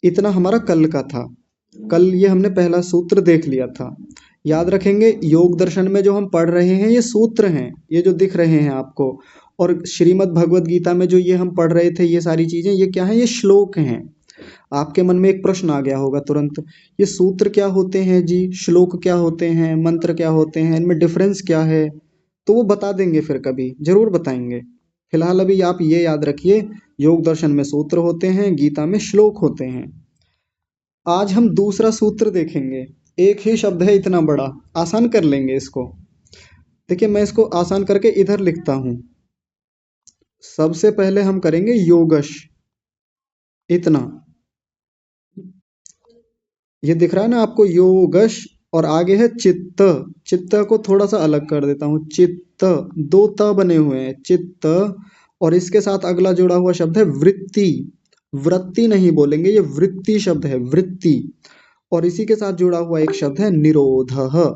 इतना हमारा कल का था। कल ये हमने पहला सूत्र देख लिया था। याद रखेंगे योग दर्शन में जो हम पढ़ रहे हैं ये सूत्र हैं, ये जो दिख रहे हैं आपको। और श्रीमद् भगवद गीता में जो ये हम पढ़ रहे थे ये सारी चीजें, ये क्या है? ये श्लोक हैं। आपके मन में एक प्रश्न आ गया होगा तुरंत, ये सूत्र क्या होते हैं जी, श्लोक क्या होते हैं, मंत्र क्या होते हैं, इनमें डिफरेंस क्या है? तो वो बता देंगे, फिर कभी जरूर बताएंगे। फिलहाल अभी आप ये याद रखिए, योग दर्शन में सूत्र होते हैं, गीता में श्लोक होते हैं। आज हम दूसरा सूत्र देखेंगे। एक ही शब्द है, इतना बड़ा, आसान कर लेंगे इसको। देखिए मैं इसको आसान करके इधर लिखता हूं। सबसे पहले हम करेंगे योगश, इतना। ये दिख रहा है ना आपको, योगश। और आगे है चित्त। चित्त को थोड़ा सा अलग कर देता हूं, चित्त, दो त बने हुए हैं, चित्त। और इसके साथ अगला जुड़ा हुआ शब्द है वृत्ति। वृत्ति नहीं बोलेंगे, ये वृत्ति शब्द है, वृत्ति। और इसी के साथ जुड़ा हुआ एक शब्द है निरोधः।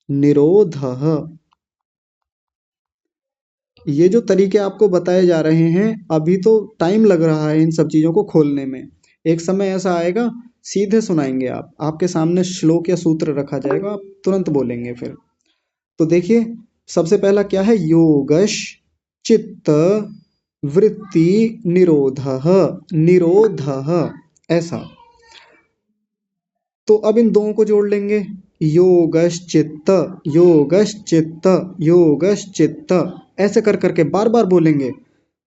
निरोधः। ये जो तरीके आपको बताए जा रहे हैं, अभी तो टाइम लग रहा है इन सब चीजों को खोलने में। एक समय ऐसा आएगा सीधे सुनाएंगे आप, आपके सामने श्लोक या सूत्र रखा जाएगा, आप तुरंत बोलेंगे फिर। तो देखिए सबसे पहला क्या है, योगश चित्त वृत्ति निरोधः। निरोधः, ऐसा। तो अब इन दोनों को जोड़ लेंगे, योगश्चित्त, योगश्चित्त, योगश्चित्त। ऐसे कर करके बार बार बोलेंगे।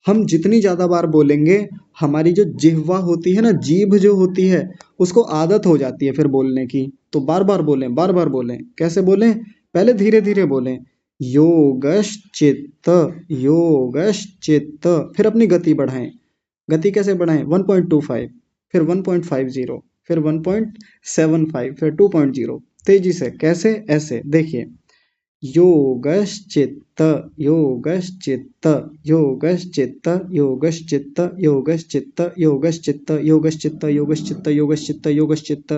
हम जितनी ज़्यादा बार बोलेंगे, हमारी जो जिह्वा होती है ना, जीभ जो होती है, उसको आदत हो जाती है फिर बोलने की। तो बार बार बोलें, बार बार बोलें। कैसे बोलें? पहले धीरे धीरे बोलें, योगश्चित्त, योगश्चित्त। फिर अपनी गति बढ़ाएं। गति कैसे बढ़ाएं? 1.25, फिर 1.50, फिर 1.75, फिर 2.0। तेजी से। कैसे? ऐसे देखिए, योगश्चित्त, योगश्चित्त, योगश्चित्त, योगश्चित्त, योगश्चित्त, योगश्चित्त, योगश्चित्त, योगश्चित्त, योगश्चित्त, योगश्चित्त।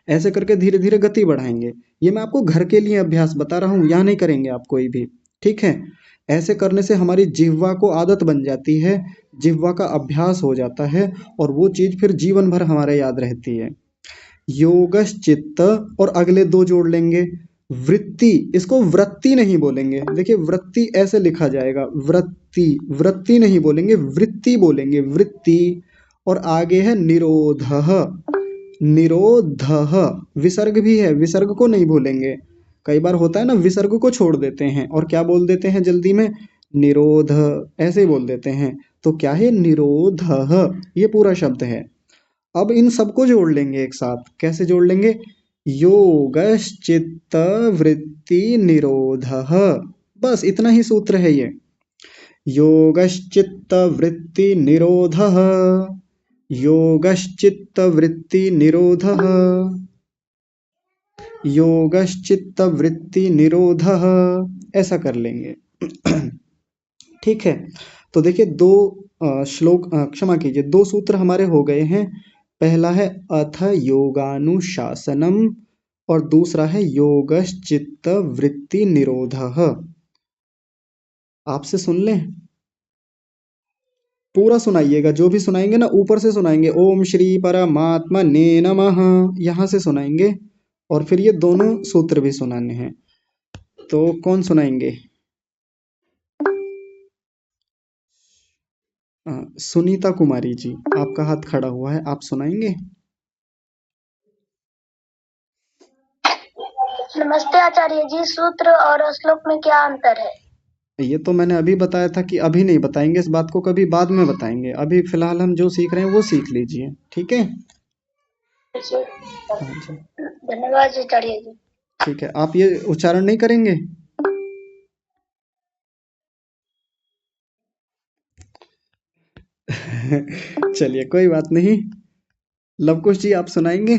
ऐसे करके धीरे धीरे गति बढ़ाएंगे। ये मैं आपको घर के लिए अभ्यास बता रहा हूँ, यहाँ नहीं करेंगे आप कोई भी, ठीक है? ऐसे करने से हमारी जिह्वा को आदत बन जाती है, जिह्वा का अभ्यास हो जाता है, और वो चीज़ फिर जीवन भर हमारे याद रहती है। योगश्चित्त, और अगले दो जोड़ लेंगे, वृत्ति। इसको वृत्ति नहीं बोलेंगे। देखिए, वृत्ति ऐसे लिखा जाएगा, वृत्ति, वृत्ति नहीं बोलेंगे, वृत्ति बोलेंगे, वृत्ति। और आगे है निरोधः, निरोधः। विसर्ग भी है, विसर्ग को नहीं भूलेंगे। कई बार होता है ना, विसर्ग को छोड़ देते हैं और क्या बोल देते हैं जल्दी में? निरोध, ऐसे ही बोल देते हैं। तो क्या है? निरोधः, ये पूरा शब्द है। अब इन सबको जोड़ लेंगे एक साथ। कैसे जोड़ लेंगे? योगश्चित्त वृत्ति निरोधः। बस इतना ही सूत्र है ये। योगश्चित्त वृत्ति निरोधः, योगश्चित्त वृत्ति निरोधः, योगश्चित्त वृत्ति निरोधः। ऐसा कर लेंगे। ठीक है। तो देखिए, दो श्लोक, क्षमा कीजिए, दो सूत्र हमारे हो गए हैं। पहला है अथ योगानुशासनम, और दूसरा है योगश्चित्त वृत्ति निरोधः। आपसे सुन लें, पूरा सुनाइएगा। जो भी सुनाएंगे ना, ऊपर से सुनाएंगे, ओम श्री परमात्मने नमः, यहाँ से सुनाएंगे। और फिर ये दोनों सूत्र भी सुनाने हैं। तो कौन सुनाएंगे? सुनीता कुमारी जी, आपका हाथ खड़ा हुआ है, आप सुनाएंगे? नमस्ते आचार्य जी, सूत्र और श्लोक में क्या अंतर है? ये तो मैंने अभी बताया था कि अभी नहीं बताएंगे, इस बात को कभी बाद में बताएंगे। अभी फिलहाल हम जो सीख रहे हैं वो सीख लीजिए, ठीक है? हाँ जी, धन्यवाद आचार्य जी। ठीक है। आप ये उच्चारण नहीं करेंगे? चलिए, कोई बात नहीं। लवकुश जी, आप सुनाएंगे?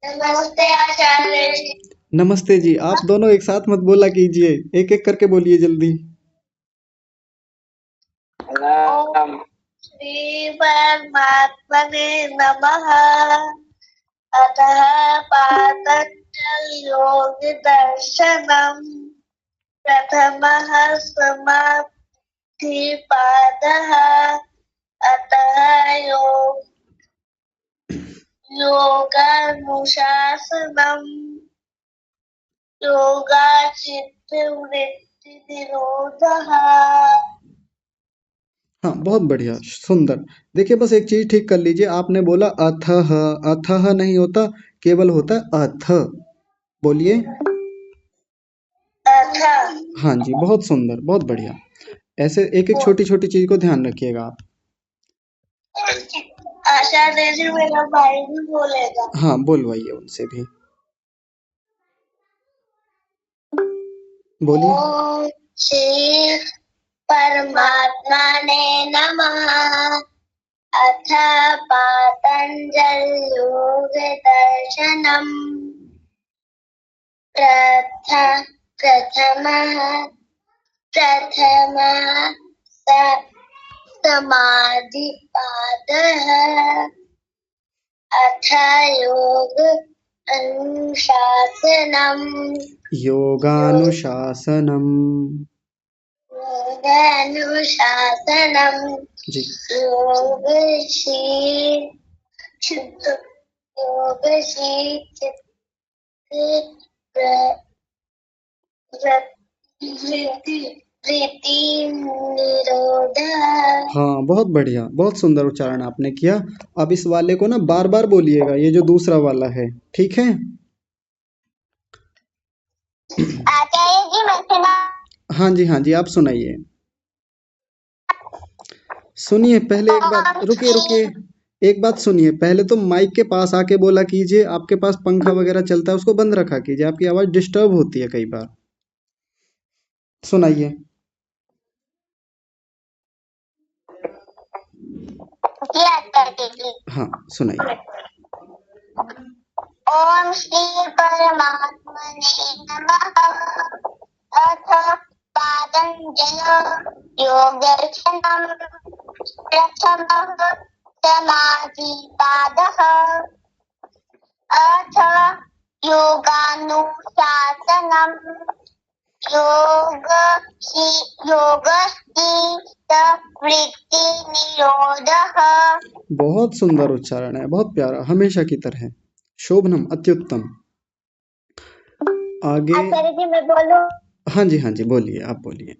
नमस्ते आचार्य जी। नमस्ते जी। आप दोनों एक साथ मत बोला कीजिए, एक एक करके बोलिए जल्दी। ओम श्री परमात्मने नमः। अतः पातंजल योग दर्शनम प्रथमः समाधिपादः। अतः योगानुशासनम योगाचित्त वृत्ति निरोधः। हाँ, बहुत बढ़िया, सुंदर। देखिए, बस एक चीज ठीक कर लीजिए। आपने बोला अथः, अथः नहीं होता, केवल होता है अथ। बोलिए। हाँ जी, बहुत सुंदर, बहुत बढ़िया। ऐसे एक एक छोटी छोटी चीज को ध्यान रखिएगा आप। आचार्य जी, मेरा भाई भी बोलेगा। हाँ, बोलवाइए उनसे भी, बोलिए। ओम श्री परमात्मने नमः। अथ पातंजल योग दर्शनम प्रथमः समाधिपादः। अथ योग अनुशासनम योगानुशासनम। योगानुशासनम जी, वृत्ति निरोध। हाँ, बहुत बढ़िया, बहुत सुंदर उच्चारण आपने किया। अब इस वाले को ना बार बार बोलिएगा, ये जो दूसरा वाला है, ठीक है? आचार्य जी मैं सुना। हाँ जी आप सुनाइए। सुनिए पहले एक बात, ओम रुकिए रुकिए, एक बात सुनिए पहले। तो माइक के पास आके बोला कीजिए, आपके पास पंखा वगैरह चलता है उसको बंद रखा कीजिए, आपकी आवाज डिस्टर्ब होती है कई बार। सुनाइए। जी आचार्य जी। हाँ सुनाइए। ओम श्री परमात्मने नमः। अथ पातञ्जल योगदर्शनम् प्रथमः समाधिपादः। अथ योगानुशासनम् योगस्थितवृत्तिनिरोधः। बहुत सुंदर उच्चारण है, बहुत प्यारा, हमेशा की तरह। शोभनम, अत्युत्तम। आगे। आचार्य जी मैं बोलूं? हाँ जी बोलिए, आप बोलिए।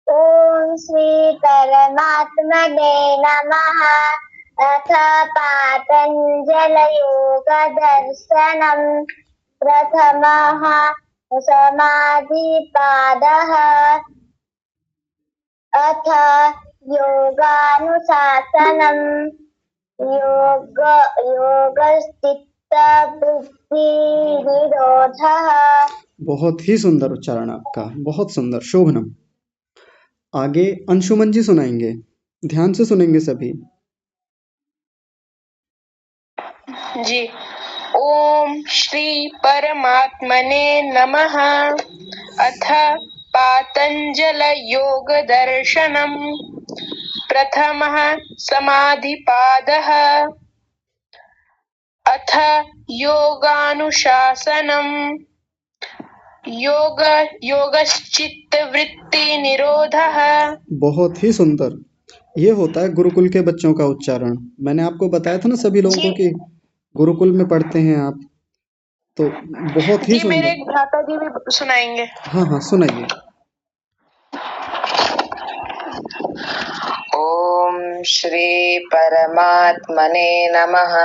ओम श्री परमात्मने नमः। अथ पातञ्जल योग दर्शनम् प्रथमः समाधिपादः। अथ योगानुशासनम् योगस्थितवृत्तिनिरोधः। बहुत ही सुंदर उच्चारण आपका, बहुत सुंदर, शोभनम। आगे अंशुमन जी सुनाएंगे, ध्यान से सुनेंगे सभी। जी। ओम श्री परमात्मने नमः। अथ पातंजल योग दर्शनम् प्रथमः समाधिपादः। अथ योगानुशासनम् योगश्चित्तवृत्तिनिरोधः। बहुत ही सुंदर। ये होता है गुरुकुल के बच्चों का उच्चारण। मैंने आपको बताया था ना सभी लोगों जी को कि गुरुकुल में पढ़ते हैं आप, तो बहुत ही जी मेरे सुंदर। भ्राता जी भी सुनाएंगे। हाँ सुनाइए। ओम श्री परमात्मने नमः।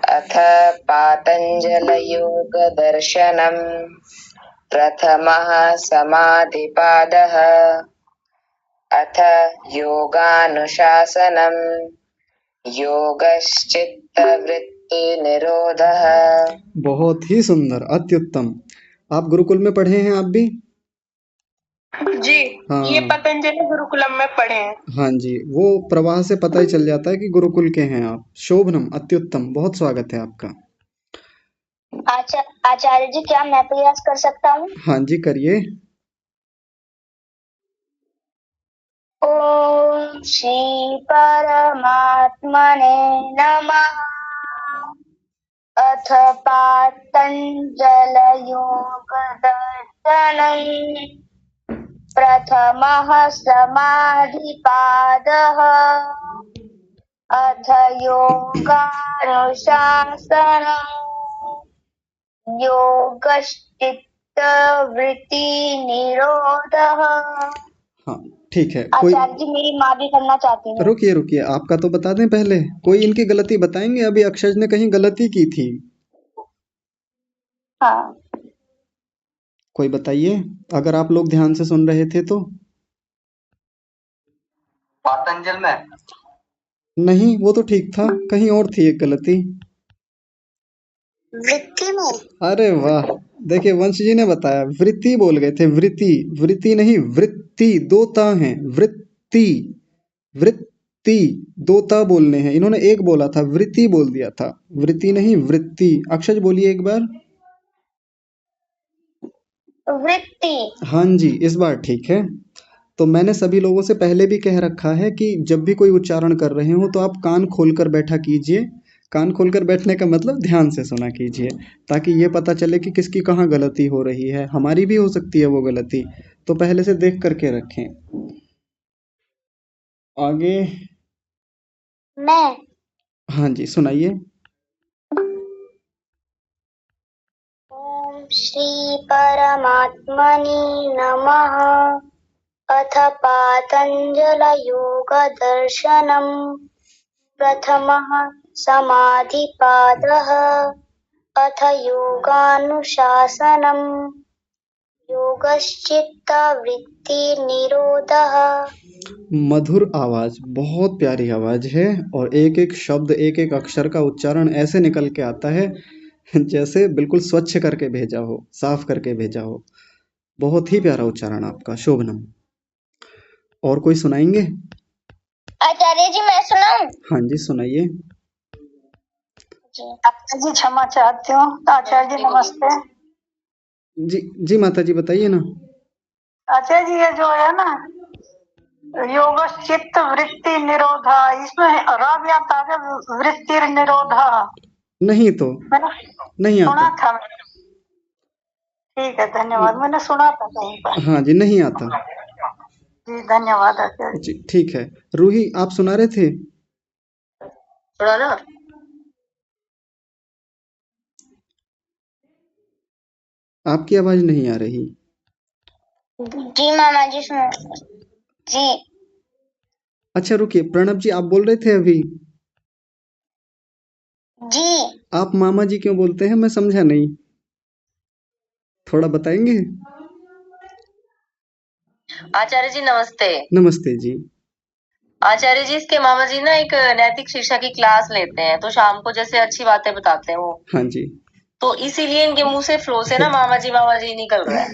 अथ पातंजल योग दर्शनम् प्रथमः समाधिपादः। अथ योगानुशासनम् योगश्चित्तवृत्तिनिरोधः। बहुत ही सुंदर, अत्युत्तम। आप गुरुकुल में पढ़े हैं आप भी? जी ये हाँ पतंजलि गुरुकुलम में पढ़े हैं। हाँ जी, वो प्रवाह से पता ही चल जाता है कि गुरुकुल के हैं आप। शोभनम, अत्युत्तम, बहुत स्वागत है आपका। आचार्य जी क्या मैं प्रयास कर सकता हूँ? हाँ जी करिए। ओम श्री परमात्मने नमः। अथ पातञ्जल योग दर्शनम् प्रथमः समाधिपादः। अथ योगानुशासनम् योगश्चित्तवृत्तिनिरोधः। हाँ ठीक है। कोई आचार्य जी मेरी माँ भी करना चाहती है। रुकिए रुकिए, आपका तो बता दें पहले। कोई इनकी गलती बताएंगे? अभी अक्षय ने कहीं गलती की थी, हाँ कोई बताइए, अगर आप लोग ध्यान से सुन रहे थे तो। पातंजल में नहीं, वो तो ठीक था, कहीं और थी एक गलती। वृत्ति में। अरे वाह, देखिए वंश जी ने बताया, वृत्ति बोल गए थे, वृत्ति, वृत्ति नहीं वृत्ति, दो ता हैं, वृत्ति, वृत्ति, दो ता बोलने हैं, इन्होंने एक बोला था, वृत्ति बोल दिया था, वृत्ति नहीं वृत्ति। अक्षय बोलिए एक बार। वृत्ति। हाँ जी, इस बार ठीक है। तो मैंने सभी लोगों से पहले भी कह रखा है कि जब भी कोई उच्चारण कर रहे हो तो आप कान खोलकर बैठा कीजिए। कान खोलकर बैठने का मतलब ध्यान से सुना कीजिए, ताकि ये पता चले कि किसकी कहाँ गलती हो रही है। हमारी भी हो सकती है वो गलती, तो पहले से देख करके रखें। आगे। मैं। हाँ जी सुनाइए। ओम श्री परमात्मने नमः। अथ पातञ्जल योग दर्शनम् प्रथमः समाधिपादः। अथ योगानुशासनम् योगश्चित्तवृत्तिनिरोधः। मधुर आवाज, बहुत प्यारी आवाज है और एक एक शब्द एक एक अक्षर का उच्चारण ऐसे निकल के आता है जैसे बिल्कुल स्वच्छ करके भेजा हो, साफ करके भेजा हो। बहुत ही प्यारा उच्चारण आपका, शोभनम। और कोई सुनाएंगे? आचार्य जी मैं सुनाऊं? हाँ जी, सुनाइए। आचार्य जी क्षमा चाहती हूँ। आचार्य जी नमस्ते। जी जी माता जी, बताइए ना। आचार्य जी ये जो है ना योग चित्त वृत्ति निरोधा, इसमें रा भी आता है वृत्ति निरोधा। नहीं तो, मैंने नहीं सुना आता। था। ठीक है, धन्यवाद। मैंने सुना था कहीं पर। हाँ जी, नहीं आता। जी धन्यवाद आचार्य जी ठीक है। रूही, आप सुना रहे थे? सुना ना। आपकी आवाज नहीं आ रही। जी मामा जी सुनो जी। अच्छा रुकिए, प्रणब जी आप बोल रहे थे अभी। जी आप मामा जी क्यों बोलते हैं, मैं समझा नहीं, थोड़ा बताएंगे? आचार्य जी नमस्ते। नमस्ते जी। आचार्य जी, इसके मामा जी ना एक नैतिक शिक्षा की क्लास लेते हैं, तो शाम को जैसे अच्छी बातें बताते हैं वो, हाँ जी। तो इसीलिए इनके मुंह से फ्लो से ना मामा जी निकल रहा है।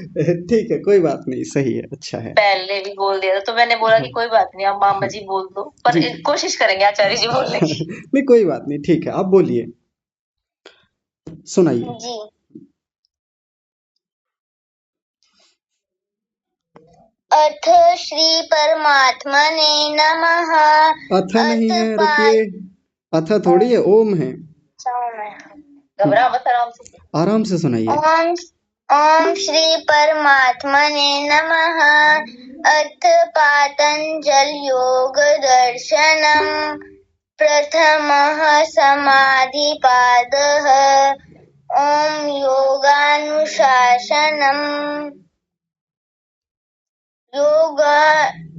ठीक है, कोई बात नहीं, सही है, अच्छा है। पहले भी बोल दिया था, तो मैंने बोला कि हाँ, कोई बात नहीं, आप मामा जी बोल दो, पर जी। कोशिश करेंगे आचार्य जी बोलने की। नहीं कोई बात नहीं, ठीक है, आप बोलिए, सुनाइए। जी। अथ श्री परमात्मने नमः। अथ नहीं है, अथ रुकिए, अथ थोड़ी है, ओम है। घबरा मत, आराम से। आराम से सुनाइए। ओम ओम श्री परमात्मने नमः। अथ पातंजल योग दर्शनम् प्रथमः समाधिपादः। ओम योगानुशासनम्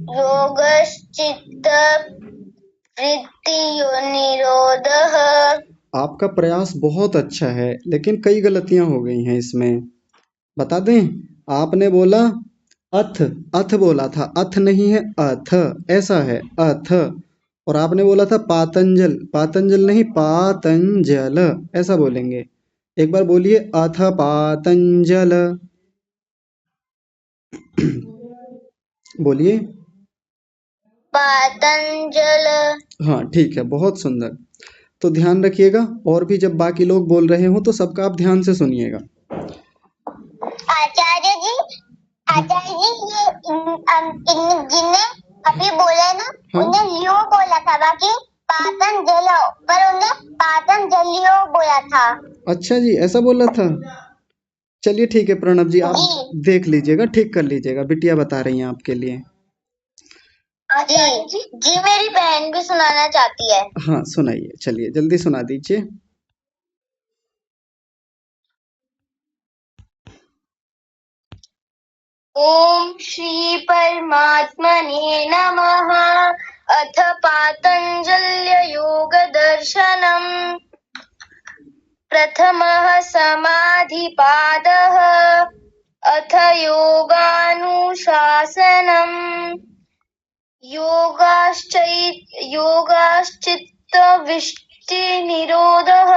योगश्चित्त वृत्ति निरोधः। आपका प्रयास बहुत अच्छा है, लेकिन कई गलतियां हो गई हैं इसमें, बता दें। आपने बोला अथ, अथ बोला था, अथ नहीं है, अथ ऐसा है, अथ। और आपने बोला था पातंजल, पातंजल नहीं, पातंजल ऐसा बोलेंगे। एक बार बोलिए, अथ पातंजल। बोलिए। पातंजल। हाँ ठीक है, बहुत सुंदर। तो ध्यान रखिएगा, और भी जब बाकी लोग बोल रहे हो तो सबका आप ध्यान से सुनिएगा। आचार्य जी, आचार्य जी जिनने अभी बोला ना, हाँ? उन्हें लियो बोला था, बाकी पातंजल, पर उन्हें पातंजलियो बोला था। अच्छा जी, ऐसा बोला था। चलिए ठीक है प्रणब जी, आप जी देख लीजिएगा, ठीक कर लीजिएगा, बिटिया बता रही हैं आपके लिए। जी जी, मेरी बहन भी सुनाना चाहती है। हाँ सुनाइए, चलिए जल्दी सुना दीजिए। ओम श्री परमात्मने नमः। अथ पातंजल्य योग दर्शनम् प्रथमः समाधिपादः। अथ योगानुशासनम् योगाश्चित्त निरोधः।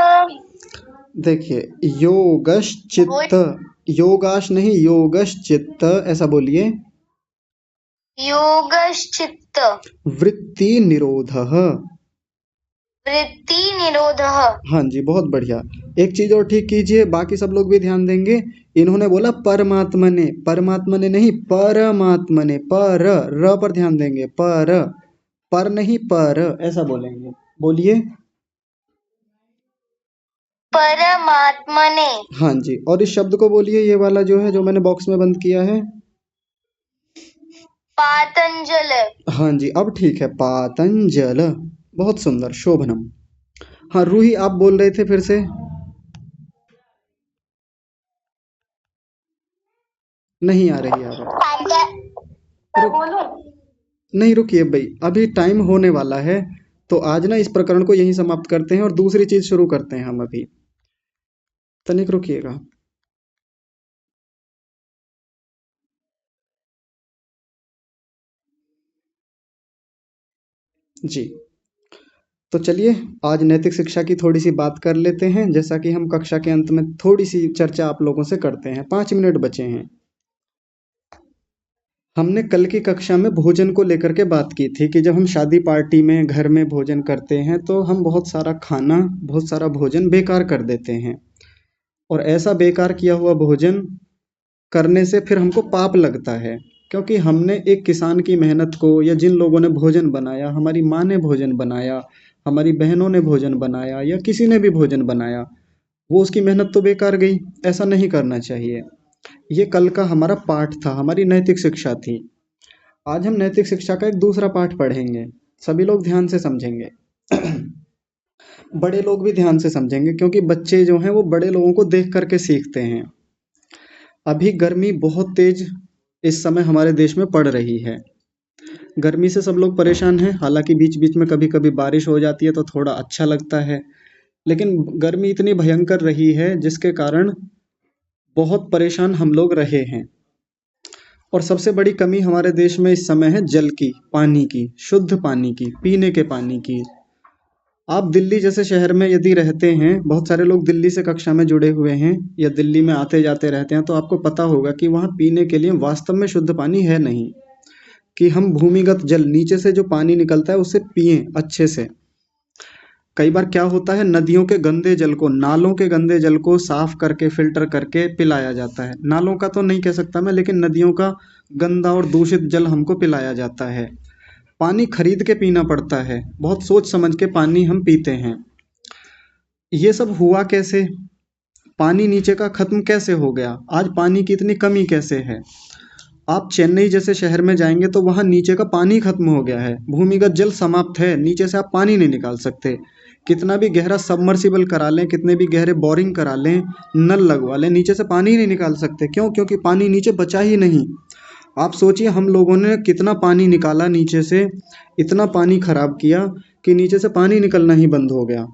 देखिए, योगश्चित्त, योगाश नहीं, योगश्चित्त ऐसा बोलिए। योगश्चित्त वृत्ति निरोधः। वृत्ति निरोधः। हाँ जी, बहुत बढ़िया। एक चीज और ठीक कीजिए, बाकी सब लोग भी ध्यान देंगे। इन्होंने बोला परमात्मने, परमात्मने नहीं, परमात्मने, पर, र पर ध्यान देंगे, पर नहीं, पर ऐसा बोलेंगे। बोलिए। परमात्मने। हाँ जी, और इस शब्द को बोलिए, ये वाला जो है, जो मैंने बॉक्स में बंद किया है। पातंजल। हाँ जी, अब ठीक है, पातंजल। बहुत सुंदर, शोभनम। हाँ रूही, आप बोल रहे थे फिर से। नहीं आ रही आवाज। नहीं रुकिए भाई, अभी टाइम होने वाला है, तो आज ना इस प्रकरण को यहीं समाप्त करते हैं और दूसरी चीज शुरू करते हैं हम अभी। तनिक रुकिएगा। जी, तो चलिए आज नैतिक शिक्षा की थोड़ी सी बात कर लेते हैं। जैसा कि हम कक्षा के अंत में थोड़ी सी चर्चा आप लोगों से करते हैं, 5 मिनट बचे हैं। हमने कल की कक्षा में भोजन को लेकर के बात की थी कि जब हम शादी पार्टी में घर में भोजन करते हैं तो हम बहुत सारा खाना, बहुत सारा भोजन बेकार कर देते हैं। और ऐसा बेकार किया हुआ भोजन करने से फिर हमको पाप लगता है, क्योंकि हमने एक किसान की मेहनत को, या जिन लोगों ने भोजन बनाया, हमारी माँ ने भोजन बनाया, हमारी बहनों ने भोजन बनाया, या किसी ने भी भोजन बनाया, वो उसकी मेहनत तो बेकार गई। ऐसा नहीं करना चाहिए। ये कल का हमारा पाठ था, हमारी नैतिक शिक्षा थी। आज हम नैतिक शिक्षा का एक दूसरा पाठ पढ़ेंगे। सभी लोग ध्यान से समझेंगे। बड़े लोग भी ध्यान से समझेंगे, क्योंकि बच्चे जो हैं वो बड़े लोगों को देख करके सीखते हैं। अभी गर्मी बहुत तेज इस समय हमारे देश में पड़ रही है। गर्मी से सब लोग परेशान हैं। हालांकि बीच बीच में कभी कभी बारिश हो जाती है तो थोड़ा अच्छा लगता है, लेकिन गर्मी इतनी भयंकर रही है जिसके कारण बहुत परेशान हम लोग रहे हैं। और सबसे बड़ी कमी हमारे देश में इस समय है जल की, पानी की, शुद्ध पानी की, पीने के पानी की। आप दिल्ली जैसे शहर में यदि रहते हैं, बहुत सारे लोग दिल्ली से कक्षा में जुड़े हुए हैं या दिल्ली में आते जाते रहते हैं, तो आपको पता होगा कि वहाँ पीने के लिए वास्तव में शुद्ध पानी है नहीं, कि हम भूमिगत जल, नीचे से जो पानी निकलता है उसे पिएं अच्छे से। कई बार क्या होता है, नदियों के गंदे जल को, नालों के गंदे जल को साफ करके फिल्टर करके पिलाया जाता है। नालों का तो नहीं कह सकता मैं, लेकिन नदियों का गंदा और दूषित जल हमको पिलाया जाता है। पानी खरीद के पीना पड़ता है, बहुत सोच समझ के पानी हम पीते हैं। ये सब हुआ कैसे? पानी नीचे का खत्म कैसे हो गया? आज पानी की इतनी कमी कैसे है? आप चेन्नई जैसे शहर में जाएंगे तो वहाँ नीचे का पानी खत्म हो गया है, भूमिगत जल समाप्त है, नीचे से आप पानी नहीं निकाल सकते। कितना भी गहरा सबमर्सिबल करा लें, कितने भी गहरे बोरिंग करा लें, नल लगवा लें, नीचे से पानी नहीं निकाल सकते। क्यों? क्योंकि पानी नीचे बचा ही नहीं। आप सोचिए हम लोगों ने कितना पानी निकाला नीचे से, इतना पानी खराब किया कि नीचे से पानी निकलना ही बंद हो गया।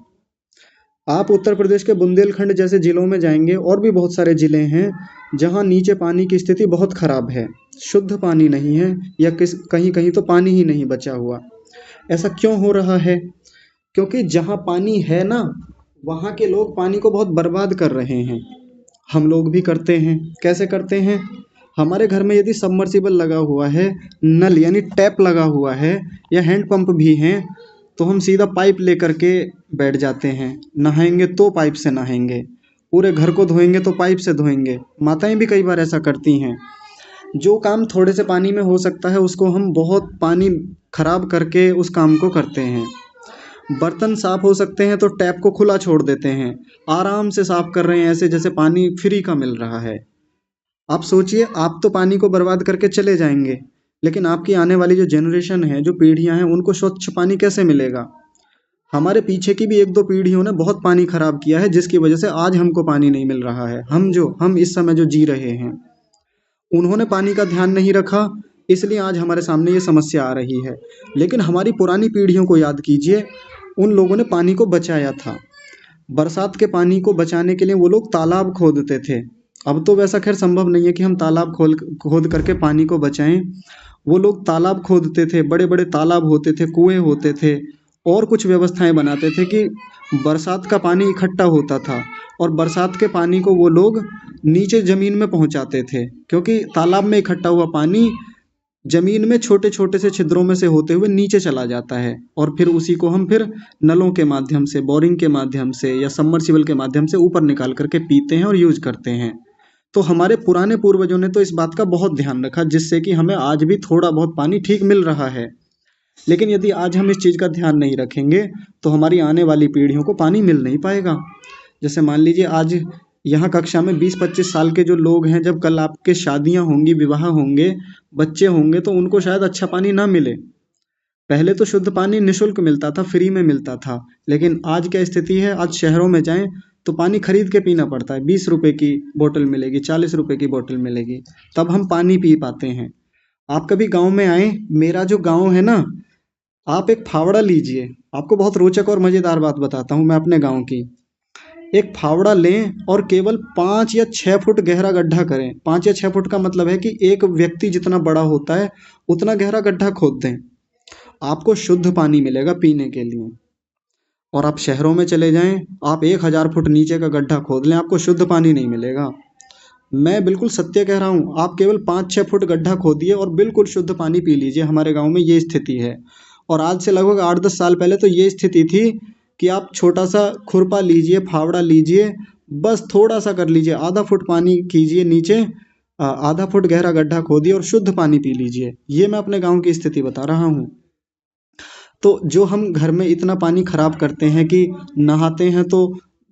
आप उत्तर प्रदेश के बुंदेलखंड जैसे ज़िलों में जाएंगे, और भी बहुत सारे ज़िले हैं जहाँ नीचे पानी की स्थिति बहुत ख़राब है, शुद्ध पानी नहीं है, या कहीं कहीं तो पानी ही नहीं बचा हुआ। ऐसा क्यों हो रहा है? क्योंकि जहाँ पानी है ना, वहाँ के लोग पानी को बहुत बर्बाद कर रहे हैं। हम लोग भी करते हैं। कैसे करते हैं? हमारे घर में यदि सबमर्सिबल लगा हुआ है, नल यानी टैप लगा हुआ है, या हैंड पंप भी हैं, तो हम सीधा पाइप लेकर के बैठ जाते हैं। नहाएंगे तो पाइप से नहाएंगे, पूरे घर को धोएंगे तो पाइप से धोएंगे। माताएं भी कई बार ऐसा करती हैं। जो काम थोड़े से पानी में हो सकता है उसको हम बहुत पानी खराब करके उस काम को करते हैं। बर्तन साफ हो सकते हैं तो टैप को खुला छोड़ देते हैं, आराम से साफ कर रहे हैं, ऐसे जैसे पानी फ्री का मिल रहा है। आप सोचिए, आप तो पानी को बर्बाद करके चले जाएंगे, लेकिन आपकी आने वाली जो जनरेशन है, जो पीढ़ियां हैं, उनको स्वच्छ पानी कैसे मिलेगा? हमारे पीछे की भी 1-2 पीढ़ियों ने बहुत पानी खराब किया है, जिसकी वजह से आज हमको पानी नहीं मिल रहा है। हम इस समय जो जी रहे हैं, उन्होंने पानी का ध्यान नहीं रखा, इसलिए आज हमारे सामने ये समस्या आ रही है। लेकिन हमारी पुरानी पीढ़ियों को याद कीजिए, उन लोगों ने पानी को बचाया था। बरसात के पानी को बचाने के लिए वो लोग तालाब खोदते थे। अब तो वैसा खैर संभव नहीं है कि हम तालाब खोद करके पानी को बचाएं। वो लोग तालाब खोदते थे, बड़े बड़े तालाब होते थे, कुएं होते थे, और कुछ व्यवस्थाएं बनाते थे कि बरसात का पानी इकट्ठा होता था, और बरसात के पानी को वो लोग नीचे ज़मीन में पहुंचाते थे, क्योंकि तालाब में इकट्ठा हुआ पानी ज़मीन में छोटे छोटे से छिद्रों में से होते हुए नीचे चला जाता है, और फिर उसी को हम फिर नलों के माध्यम से, बोरिंग के माध्यम से, या सबमर्सिबल के माध्यम से ऊपर निकाल करके पीते हैं और यूज करते हैं। तो हमारे पुराने पूर्वजों ने तो इस बात का बहुत ध्यान रखा, जिससे कि हमें आज भी थोड़ा बहुत पानी ठीक मिल रहा है। लेकिन यदि आज हम इस चीज़ का ध्यान नहीं रखेंगे तो हमारी आने वाली पीढ़ियों को पानी मिल नहीं पाएगा। जैसे मान लीजिए, आज यहाँ कक्षा में 20-25 साल के जो लोग हैं, जब कल आपके शादियाँ होंगी, विवाह होंगे, बच्चे होंगे, तो उनको शायद अच्छा पानी ना मिले। पहले तो शुद्ध पानी निःशुल्क मिलता था, फ्री में मिलता था, लेकिन आज क्या स्थिति है? आज शहरों में जाएं तो पानी खरीद के पीना पड़ता है। 20 रुपए की बोतल मिलेगी, 40 रुपए की बोतल मिलेगी, तब हम पानी पी पाते हैं। आप कभी गांव में आए, मेरा जो गांव है ना, आप एक फावड़ा लीजिए, आपको बहुत रोचक और मज़ेदार बात बताता हूँ मैं अपने गांव की। एक फावड़ा लें और केवल 5 या 6 फुट गहरा गड्ढा करें। 5 या 6 फुट का मतलब है कि एक व्यक्ति जितना बड़ा होता है उतना गहरा गड्ढा खोद दें, आपको शुद्ध पानी मिलेगा पीने के लिए। और आप शहरों में चले जाएं, आप 1000 फुट नीचे का गड्ढा खोद लें, आपको शुद्ध पानी नहीं मिलेगा। मैं बिल्कुल सत्य कह रहा हूँ, आप केवल 5-6 फुट गड्ढा खोदिए और बिल्कुल शुद्ध पानी पी लीजिए। हमारे गांव में ये स्थिति है। और आज से लगभग 8-10 साल पहले तो ये स्थिति थी कि आप छोटा सा खुरपा लीजिए, फावड़ा लीजिए, बस थोड़ा सा कर लीजिए, आधा फुट पानी कीजिए नीचे, आधा फुट गहरा गड्ढा खोदिए और शुद्ध पानी पी लीजिए। ये मैं अपने गाँव की स्थिति बता रहा हूँ। तो जो हम घर में इतना पानी खराब करते हैं कि नहाते हैं तो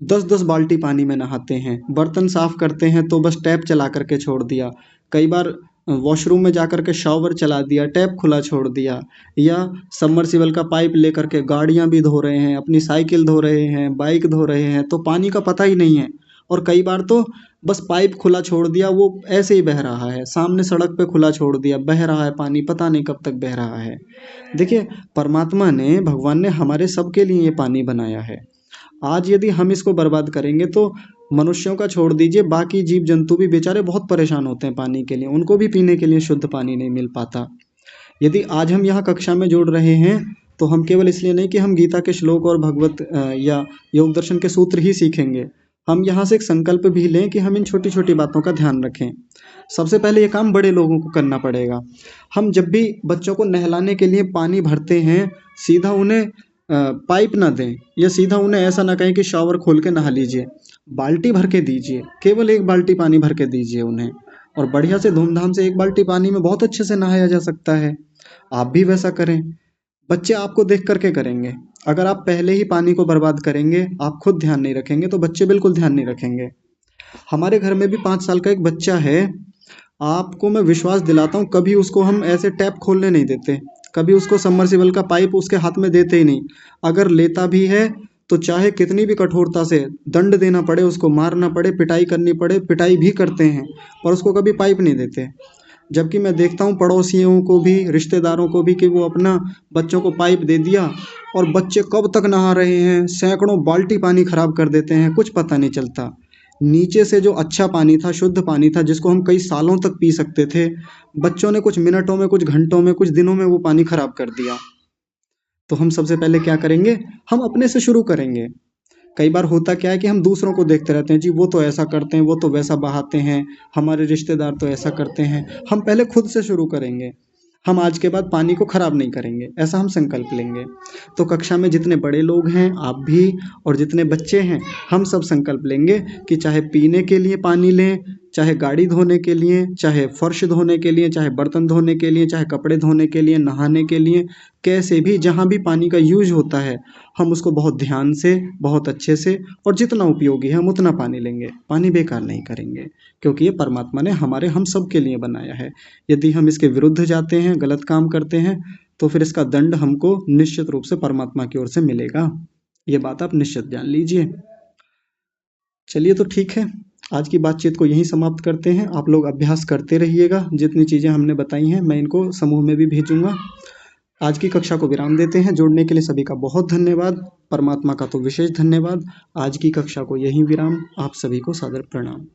10-10 बाल्टी पानी में नहाते हैं, बर्तन साफ करते हैं तो बस टैप चला करके छोड़ दिया, कई बार वॉशरूम में जाकर के शॉवर चला दिया, टैप खुला छोड़ दिया, या सबमर्सिबल का पाइप लेकर के गाड़ियां भी धो रहे हैं, अपनी साइकिल धो रहे हैं, बाइक धो रहे हैं, तो पानी का पता ही नहीं है। और कई बार तो बस पाइप खुला छोड़ दिया, वो ऐसे ही बह रहा है, सामने सड़क पे खुला छोड़ दिया, बह रहा है पानी, पता नहीं कब तक बह रहा है। देखिए, परमात्मा ने, भगवान ने हमारे सबके लिए ये पानी बनाया है। आज यदि हम इसको बर्बाद करेंगे तो मनुष्यों का छोड़ दीजिए, बाकी जीव जंतु भी बेचारे बहुत परेशान होते हैं पानी के लिए, उनको भी पीने के लिए शुद्ध पानी नहीं मिल पाता। यदि आज हम यहाँ कक्षा में जोड़ रहे हैं तो हम केवल इसलिए नहीं कि हम गीता के श्लोक और भगवत या योग दर्शन के सूत्र ही सीखेंगे, हम यहाँ से एक संकल्प भी लें कि हम इन छोटी छोटी बातों का ध्यान रखें। सबसे पहले ये काम बड़े लोगों को करना पड़ेगा। हम जब भी बच्चों को नहलाने के लिए पानी भरते हैं, सीधा उन्हें पाइप ना दें, या सीधा उन्हें ऐसा ना कहें कि शॉवर खोल के नहा लीजिए, बाल्टी भर के दीजिए, केवल 1 बाल्टी पानी भर के दीजिए उन्हें, और बढ़िया से धूमधाम से 1 बाल्टी पानी में बहुत अच्छे से नहाया जा सकता है। आप भी वैसा करें, बच्चे आपको देख करके करेंगे। अगर आप पहले ही पानी को बर्बाद करेंगे, आप खुद ध्यान नहीं रखेंगे, तो बच्चे बिल्कुल ध्यान नहीं रखेंगे। हमारे घर में भी 5 साल का एक बच्चा है, आपको मैं विश्वास दिलाता हूँ, कभी उसको हम ऐसे टैप खोलने नहीं देते, कभी उसको सबमर्सिबल का पाइप उसके हाथ में देते ही नहीं। अगर लेता भी है तो चाहे कितनी भी कठोरता से दंड देना पड़े, उसको मारना पड़े, पिटाई करनी पड़े, पिटाई भी करते हैं, पर उसको कभी पाइप नहीं देते। जबकि मैं देखता हूँ पड़ोसियों को भी, रिश्तेदारों को भी, कि वो अपना बच्चों को पाइप दे दिया और बच्चे कब तक नहा रहे हैं, सैकड़ों बाल्टी पानी खराब कर देते हैं, कुछ पता नहीं चलता। नीचे से जो अच्छा पानी था, शुद्ध पानी था, जिसको हम कई सालों तक पी सकते थे, बच्चों ने कुछ मिनटों में, कुछ घंटों में, कुछ दिनों में वो पानी खराब कर दिया। तो हम सबसे पहले क्या करेंगे, हम अपने से शुरू करेंगे। कई बार होता क्या है कि हम दूसरों को देखते रहते हैं, जी वो तो ऐसा करते हैं, वो तो वैसा बहाते हैं, हमारे रिश्तेदार तो ऐसा करते हैं। हम पहले खुद से शुरू करेंगे, हम आज के बाद पानी को खराब नहीं करेंगे, ऐसा हम संकल्प लेंगे। तो कक्षा में जितने बड़े लोग हैं, आप भी, और जितने बच्चे हैं, हम सब संकल्प लेंगे कि चाहे पीने के लिए पानी लें, चाहे गाड़ी धोने के लिए, चाहे फर्श धोने के लिए, चाहे बर्तन धोने के लिए, चाहे कपड़े धोने के लिए, नहाने के लिए, कैसे भी जहाँ भी पानी का यूज होता है, हम उसको बहुत ध्यान से, बहुत अच्छे से, और जितना उपयोगी है हम उतना पानी लेंगे, पानी बेकार नहीं करेंगे, क्योंकि ये परमात्मा ने हम सब के लिए बनाया है। यदि हम इसके विरुद्ध जाते हैं, गलत काम करते हैं, तो फिर इसका दंड हमको निश्चित रूप से परमात्मा की ओर से मिलेगा। ये बात आप निश्चित जान लीजिए। चलिए, तो ठीक है, आज की बातचीत को यहीं समाप्त करते हैं। आप लोग अभ्यास करते रहिएगा, जितनी चीज़ें हमने बताई हैं मैं इनको समूह में भी भेजूंगा। आज की कक्षा को विराम देते हैं। जुड़ने के लिए सभी का बहुत धन्यवाद, परमात्मा का तो विशेष धन्यवाद। आज की कक्षा को यहीं विराम। आप सभी को सादर प्रणाम।